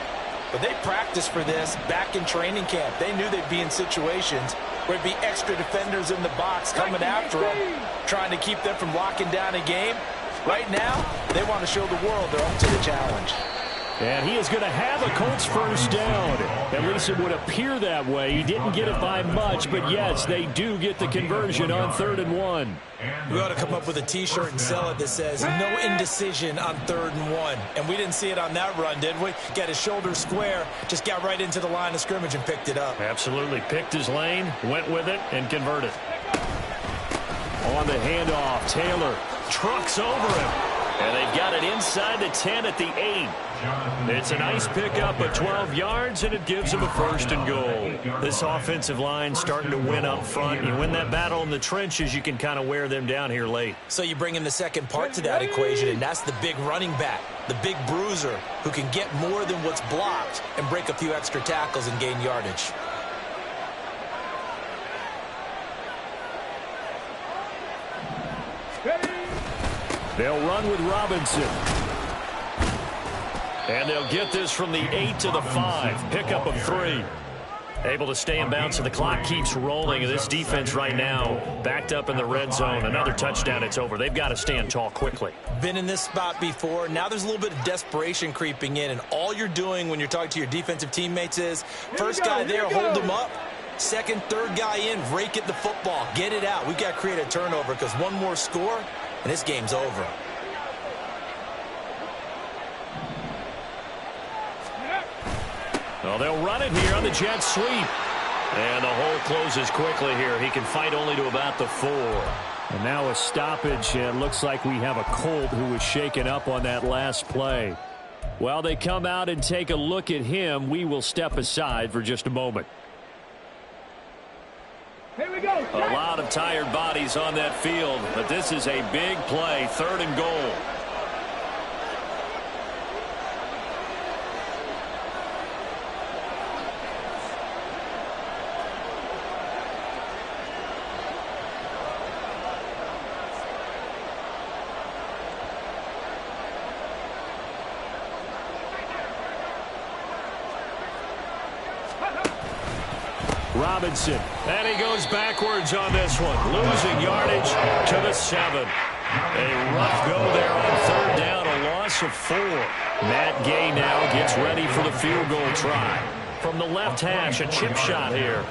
but they practiced for this back in training camp. They knew they'd be in situations where it'd be extra defenders in the box coming after them, trying to keep them from locking down a game. Right now, they want to show the world they're up to the challenge. And he is going to have a Colts 1st down. At least it would appear that way. He didn't get it by much, but yes, they do get the conversion on 3rd and 1. We ought to come up with a T-shirt and sell it that says, no indecision on 3rd and 1. And we didn't see it on that run, did we? Got his shoulder square, just got right into the line of scrimmage and picked it up. Absolutely. Picked his lane, went with it, and converted. On the handoff, Taylor trucks over him. And they've got it inside the 10 at the 8. It's a nice pickup of 12 yards, and it gives them a 1st and goal. This offensive line starting to win up front. You win that battle in the trenches, you can kind of wear them down here late. So you bring in the second part to that equation, and that's the big running back, the big bruiser, who can get more than what's blocked and break a few extra tackles and gain yardage. They'll run with Robinson. And they'll get this from the 8 to the 5. Pickup of 3. Able to stay in bounds, so the clock keeps rolling. And this defense right now backed up in the red zone. Another touchdown, it's over. They've got to stand tall quickly. Been in this spot before. Now there's a little bit of desperation creeping in. And all you're doing when you're talking to your defensive teammates is, first guy there, hold him up. Second, third guy in, rake at the football. Get it out. We've got to create a turnover, because one more score, and this game's over. Well, they'll run it here on the jet sweep. And the hole closes quickly here. He can fight only to about the 4. And now a stoppage. It looks like we have a Colt who was shaken up on that last play. While they come out and take a look at him, we will step aside for just a moment. Here we go. A lot of tired bodies on that field, but this is a big play, 3rd and goal. Robinson, and he goes backwards on this one, losing yardage to the 7. A rough go there on 3rd down, a loss of 4. Matt Gay now gets ready for the field goal try. From the left hash, a chip shot here.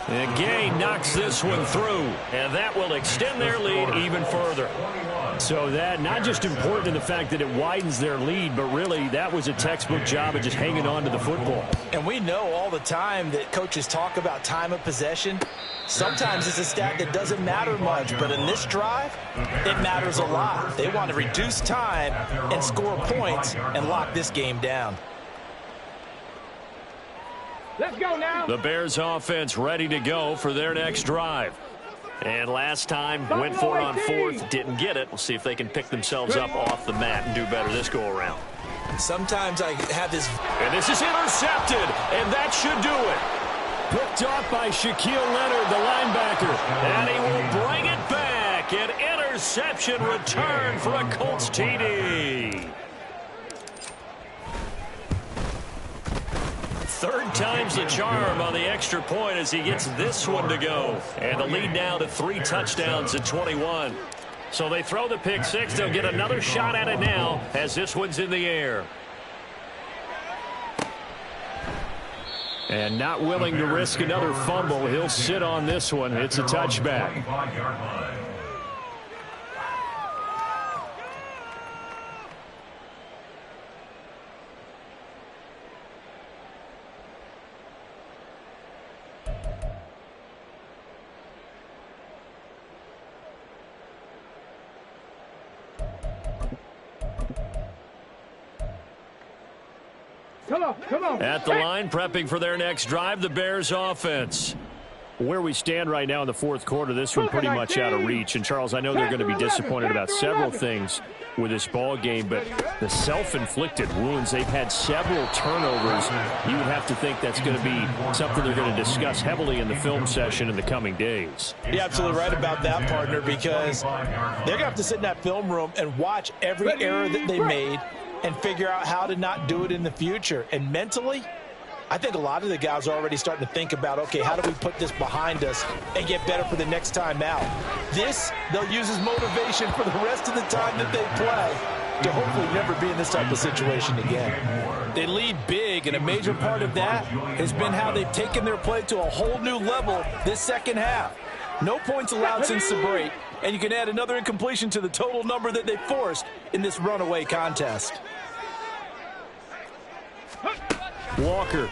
And Gay knocks this one through, and that will extend their lead even further. So that not just important in the fact that it widens their lead, but really that was a textbook job of just hanging on to the football. And we know all the time that coaches talk about time of possession. Sometimes it's a stat that doesn't matter much, but in this drive, it matters a lot. They want to reduce time and score points and lock this game down. Let's go now. The Bears offense ready to go for their next drive. And last time, went for it on fourth, didn't get it. We'll see if they can pick themselves up off the mat and do better this go-around. Sometimes I have this... And this is intercepted, and that should do it. Picked off by Shaquille Leonard, the linebacker. And he will bring it back. An interception return for a Colts TD. Third time's the charm on the extra point as he gets this one to go. And the lead now to 3 touchdowns at 21. So they throw the pick six. They'll get another shot at it now as this one's in the air. And not willing to risk another fumble. He'll sit on this one. It's a touchback. Come on. At the line, prepping for their next drive, the Bears offense. Where we stand right now in the fourth quarter, this one pretty much out of reach. And, Charles, I know they're going to be disappointed about several things with this ball game, but the self-inflicted wounds, they've had several turnovers. You would have to think that's going to be something they're going to discuss heavily in the film session in the coming days. You're absolutely right about that, partner, because they're going to have to sit in that film room and watch every error that they made and figure out how to not do it in the future. And mentally, I think a lot of the guys are already starting to think about, okay, how do we put this behind us and get better for the next time out? This, they'll use as motivation for the rest of the time that they play to hopefully never be in this type of situation again. They lead big, and a major part of that has been how they've taken their play to a whole new level this second half. No points allowed since the break, and you can add another incompletion to the total number that they forced in this runaway contest. Walker.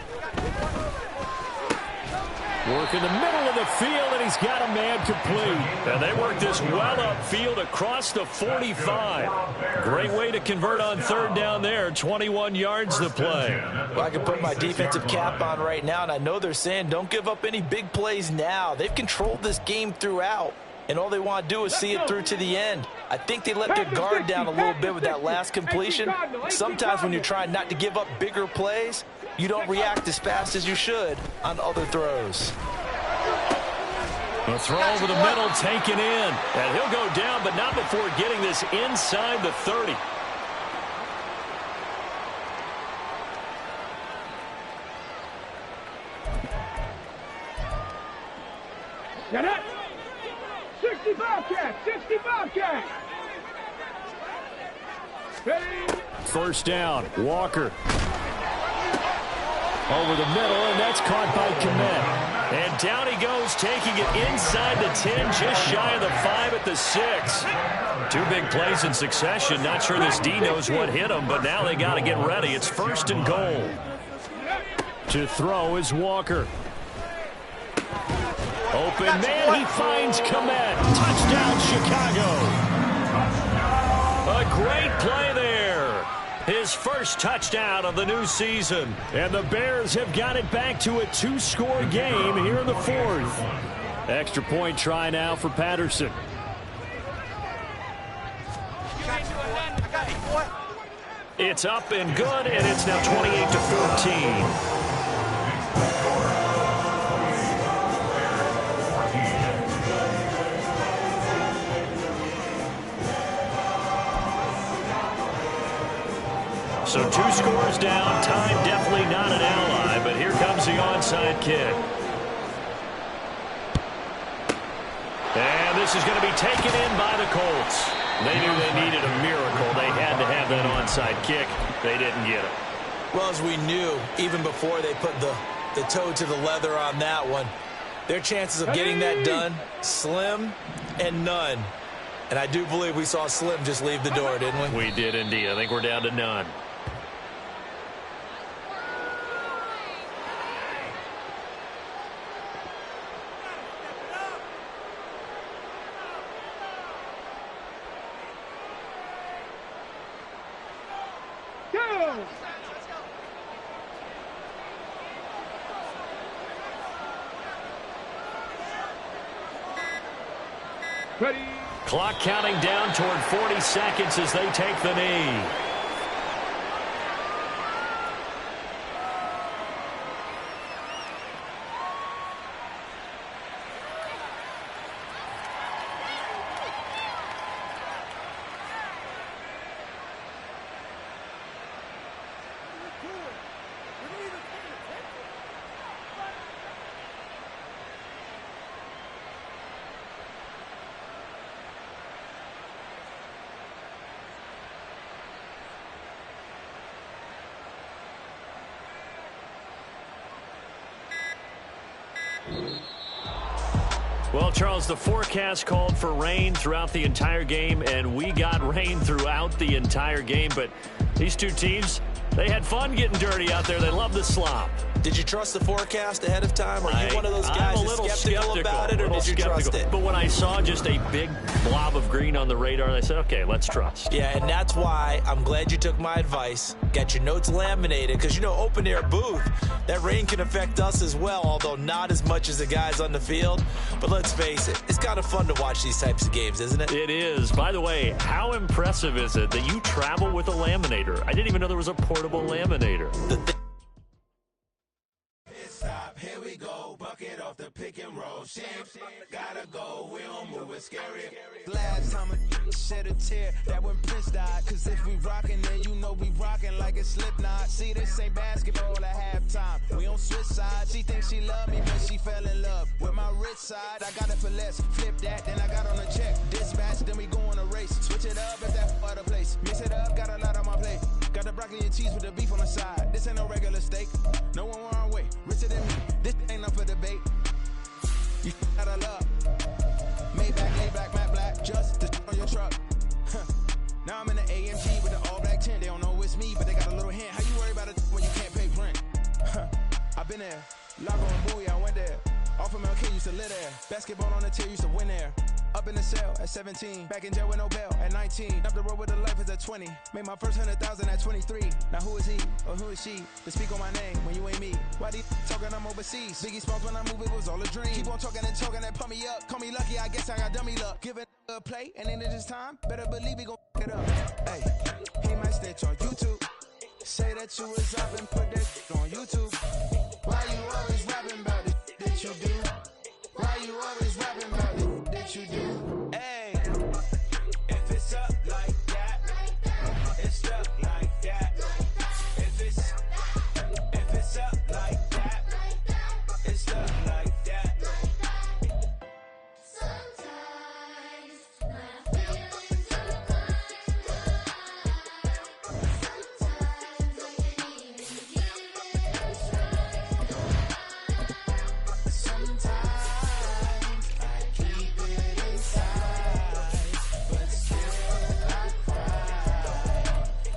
Work in the middle of the field, and he's got a man complete. And they work this well upfield across the 45. Great way to convert on third down there. 21 yards to play. Well, I can put my defensive cap on right now, and I know they're saying don't give up any big plays now. They've controlled this game throughout, and all they want to do is see it through to the end. I think they let their guard down a little bit with that last completion. Sometimes when you're trying not to give up bigger plays, you don't react as fast as you should on other throws. A throw over the middle taken in. And he'll go down, but not before getting this inside the 30. Get it. 65 catch. 65 catch. Ready. First down, Walker. Over the middle, and that's caught by Kmet. And down he goes, taking it inside the 10, just shy of the 5 at the 6. 2 big plays in succession. Not sure this D knows what hit him, but now they got to get ready. It's first and goal. To throw is Walker. Open man, he finds Kmet. Touchdown, Chicago. A great play there. His first touchdown of the new season. And the Bears have got it back to a 2-score game here in the fourth. Extra point try now for Patterson. It's up and good, and it's now 28-14. So 2 scores down, time definitely not an ally, but here comes the onside kick. And this is going to be taken in by the Colts. They knew they needed a miracle. They had to have that onside kick. They didn't get it. Well, as we knew, even before they put the toe to the leather on that one, their chances of getting that done, slim and none. And I do believe we saw Slim just leave the door, didn't we? We did indeed. I think we're down to none. Go! Ready? Clock counting down toward 40 seconds as they take the knee. Well, Charles, the forecast called for rain throughout the entire game, and we got rain throughout the entire game. But these two teams, they had fun getting dirty out there. They love the slop. Did you trust the forecast ahead of time? Are you one of those guys I'm a that's little skeptical about it, or did you trust it? But when I saw just a big blob of green on the radar, I said, okay, let's trust. Yeah, and that's why I'm glad you took my advice. Got your notes laminated, because, you know, open-air booth, that rain can affect us as well, although not as much as the guys on the field. But let's face it, it's kind of fun to watch these types of games, isn't it? It is. By the way, how impressive is it that you travel with a laminator? I didn't even know there was a portable laminator. Here we go, bucket off the pick and roll. Gotta go, we don't move it scary. Last time a shed a tear, that when Prince died. Cause if we rockin', then you know we rockin' like a Slipknot. See, this ain't basketball at halftime. We on switch sides. She thinks she love me, but she fell in love with my rich side. I got it for less, flip that, then I got on a check. Dispatch, then we go on a race. Switch it up at that other place. Mix it up, got a lot on my plate. Got the broccoli and cheese with the beef on the side. This ain't no regular steak. No one wrong way, richer than me. This ain't up for debate. You got a love. Maybach, laid back, matte black, just the on your truck. Now I'm in the AMG with the all black tint. They don't know it's me, but they got a little hint. How you worry about it when you can't pay rent? I've been there. Lago and Bowie, I went there. Off of MLK, used to live there. Basketball on the tier, used to win there. Up in the cell at 17. Back in jail with no bail at 19. Up the road with a life is at 20. Made my first 100,000 at 23. Now who is he or who is she to speak on my name when you ain't me? Why these talking I'm overseas? Biggie Smalls when I move it was all a dream. Keep on talking and pump me up. Call me lucky, I guess I got dummy luck. Give it a play and then this time, better believe we gon' f it up. Hey, he might snitch on YouTube. Say that you was up and put that shit on YouTube. Why you always rapping about the shit that you do? Why you always rapping about the shit that you do? Hey, if it's up like that, it's up like that. If it's up like that, it's up like that. Sometimes my feelings are blind. Sometimes I can't even give it a try. Sometimes I keep it inside, but still I cry.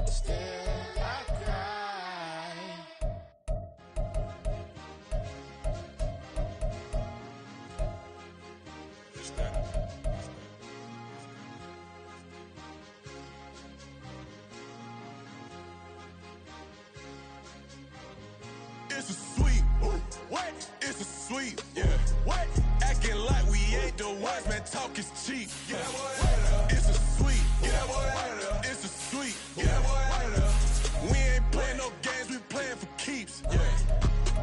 Still I cry. It's a sweet. What? It's a sweet. Yeah. What? Acting like we ain't the ones, man. Talk is cheap. Yeah. It's a sweet. Yeah. It's a sweet. Yeah. We ain't playing no games. We playing for keeps. Yeah.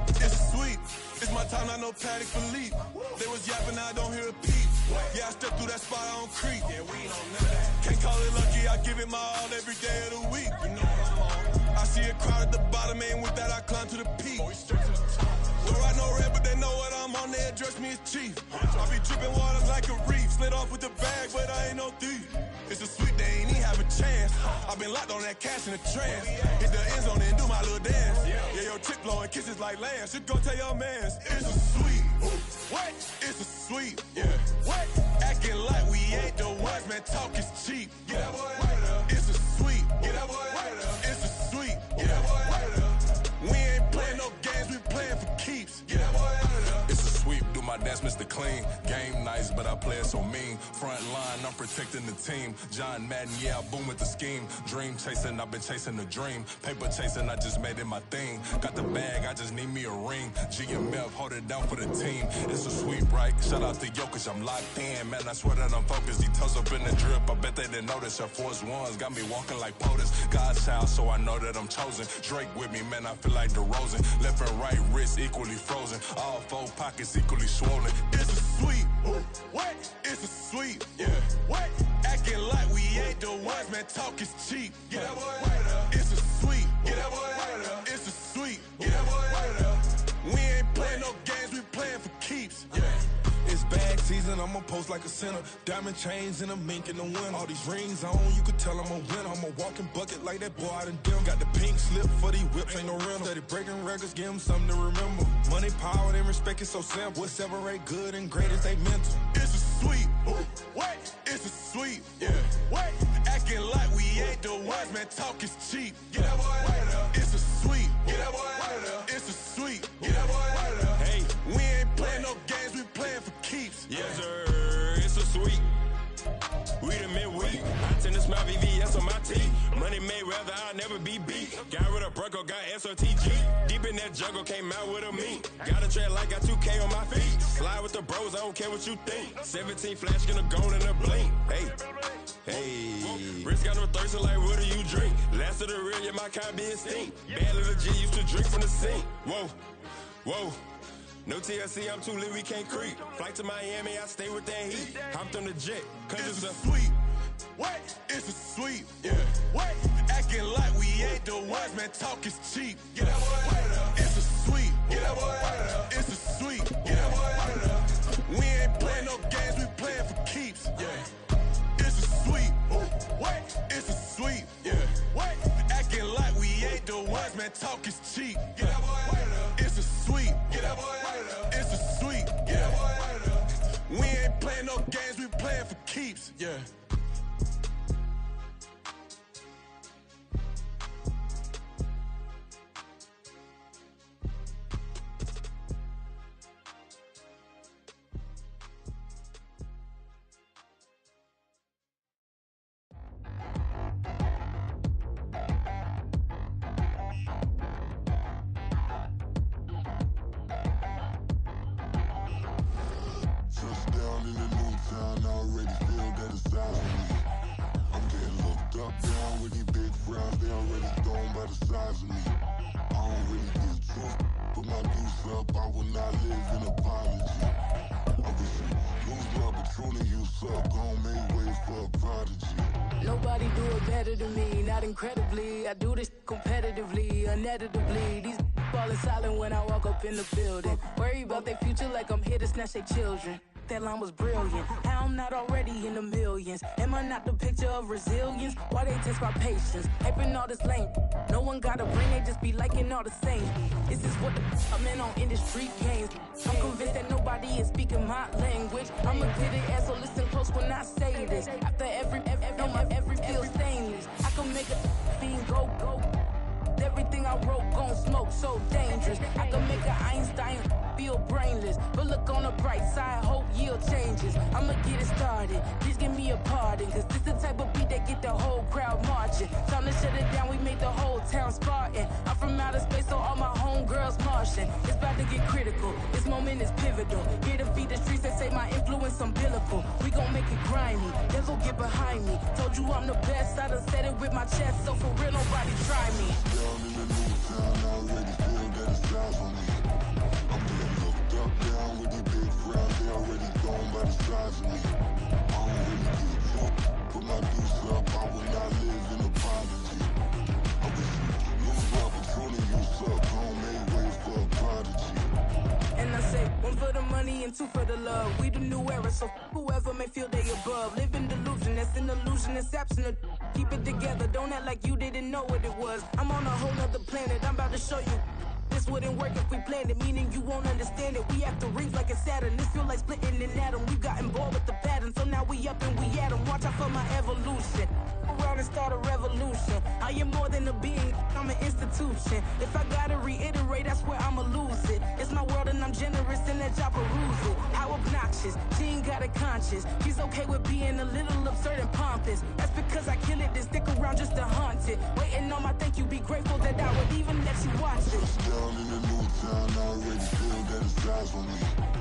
It's sweet. It's my time. Not no Patek Philippe. They was yapping. I don't hear a peep. Yeah, I step through that spot. I don't creep. Yeah, we don't know that. Can't call it lucky. I give it my all every day of the week. You know what I'm on. I see a crowd at the bottom, and with that I climb to the peak. Don't ride no red, but they know what I'm on. They address me as chief. I be dripping water like a reef. Slid off with the bag, but I ain't no thief. It's a sweet, they ain't even have a chance. I been locked on that cash in a trance. Hit the end zone and do my little dance. Yeah, your chick blowing kisses like Lance. You go tell your mans. It's a sweet. What? It's a sweep. Yeah. What? Acting like we ain't the ones, man. Talk is cheap. Get that boy right up. It's a sweep. Get that boy right up. It's a sweep. Get that boy right up. We ain't playing no games. We playing for keeps. Get that boy right up. It's a sweep, do my dance, Mr. Clean. Game nice, but I play it so mean. Front line, I'm protecting the team. John Madden, yeah, I boom with the scheme. Dream chasing, I've been chasing the dream. Paper chasing, I just made it my thing. Got the bag, I just need me a ring. GMF, hold it down for the team. It's a sweep, right? Shout out to Jokic, I'm locked in. Man, I swear that I'm focused. These toes up in the drip, I bet they didn't notice. Your force ones got me walking like POTUS. God's child, so I know that I'm chosen. Drake with me, man, I feel like DeRozan. Left and right wrist equally frozen. All four pockets equally swollen. It's a sweep. What? It's a sweep. Yeah. What? Acting like we ain't the ones, man. Talk is cheap. Get that boy right up. It's a sweep. Get that boy right up. It's a sweep. Get that boy right up. We ain't playing no games. We playing for keeps. Yeah. It's bag season, I'ma post like a sinner. Diamond chains and a mink in the wind. All these rings on, you could tell I'm a winner. I'm a walking bucket like that boy out in Denver. Got the pink slip for these whips, ain't no rental. Steady breaking records, give them something to remember. Money, power, and respect is so simple. What separate good and great is they mental. It's a sweep. What? It's a sweep. Yeah. What? Acting like we ain't the ones, man. Talk is cheap. Get that boy right up. It's a sweep. Get that boy right up. It's a sweep. Get that boy right up. Hey, we ain't playing no games. We playing for keeps. Yes, sir. It's a sweep. We the midweek. I tend to smile VVS on my teeth. Money made rather I'll never be beat. Got rid of Bronco, got SOTG. Deep in that jungle, came out with a meat. Got a tread like got 2K on my feet. Slide with the bros, I don't care what you think. 17 flash, gonna go in a blink. Hey. Wrist got no thirst, like what do you drink? Last of the real, yeah, my kind be extinct. Bad little G used to drink from the sink. Whoa. No TLC, I'm too lit, we can't creep. Flight to Miami, I stay with that heat. Hopped on the jet, cause it's a sweep. What? It's a sweep. Yeah. What? Acting like we ain't the ones, man. Talk is cheap. Get that boy right up. It's a sweep. Get that boy right up. It's a sweep. Get that boy right up. We ain't playing no games, we playing for keeps. Yeah. It's a sweep. What? It's a sweep. Yeah. What? Acting like we ain't the ones, man. Talk is cheap. Get that boy right up. It's a sweep. Get that boy right up. It's a sweep. Get that boy right up. We ain't playing no games, we playing for keeps. Yeah. Nobody do it better than me, not incredibly. I do this competitively, uneditably. These falling silent when I walk up in the building. Worry about their future like I'm here to snatch their children. That line was brilliant. How I'm not already in the millions? Am I not the picture of resilience? Why they test my patience? Hyping all this lame. No one got a brain, they just be liking all the same. This is what the I'm in on industry games. I'm convinced that nobody is speaking my language. I'm a good ass, so listen close when I say this. After every feel stainless. I can make a fiend go. Everything I wrote gon' smoke, so dangerous. I can make an Einstein feel brainless. But look on the bright side, hope yield changes. I'ma get it started, please give me a pardon. Cause this the type of beat that get the whole crowd marching. Time to shut it down, we made the whole town Spartan. I'm from outer space, so all my homegirls Martian. It's about to get critical, this moment is pivotal. Here to feed the streets that say my influence umbilical. We gon' make it grimy, devil get behind me. Told you I'm the best, I done said it with my chest. So for real, nobody try me. Down in the new town, I already feel that it's eyes on me. I'm getting looked up, down with these big crowds, they already gone by the size of me. I don't really give a fuck, put my deuce up, I will not live in apology. I wish you lose my opportunity, you suck, home made way for a prodigy. And I say, one for the money and two for the love. We the new era, so whoever may feel they above. Live in delusion, that's an illusion, it's absent. Keep it together, don't act like you didn't know what it was. I'm on a whole nother planet, I'm about to show you. This wouldn't work if we planned it, meaning you won't understand it. We have the rings like it's Saturn. This feel like splitting an atom. We've gotten bored with the pattern, so now we up and we at 'em. Watch out for my evolution. Around and start a revolution. I am more than a being, I'm an institution. If I gotta reiterate, that's where I'ma lose it. It's my world and I'm generous and that y'all peruse it. How obnoxious, she ain't got a conscience. She's okay with being a little absurd and pompous. That's because I kill it, then stick around just to haunt it. Waiting on my thank you, be grateful that I would even let you watch it. Down in the new town, I already feel that it's time for me.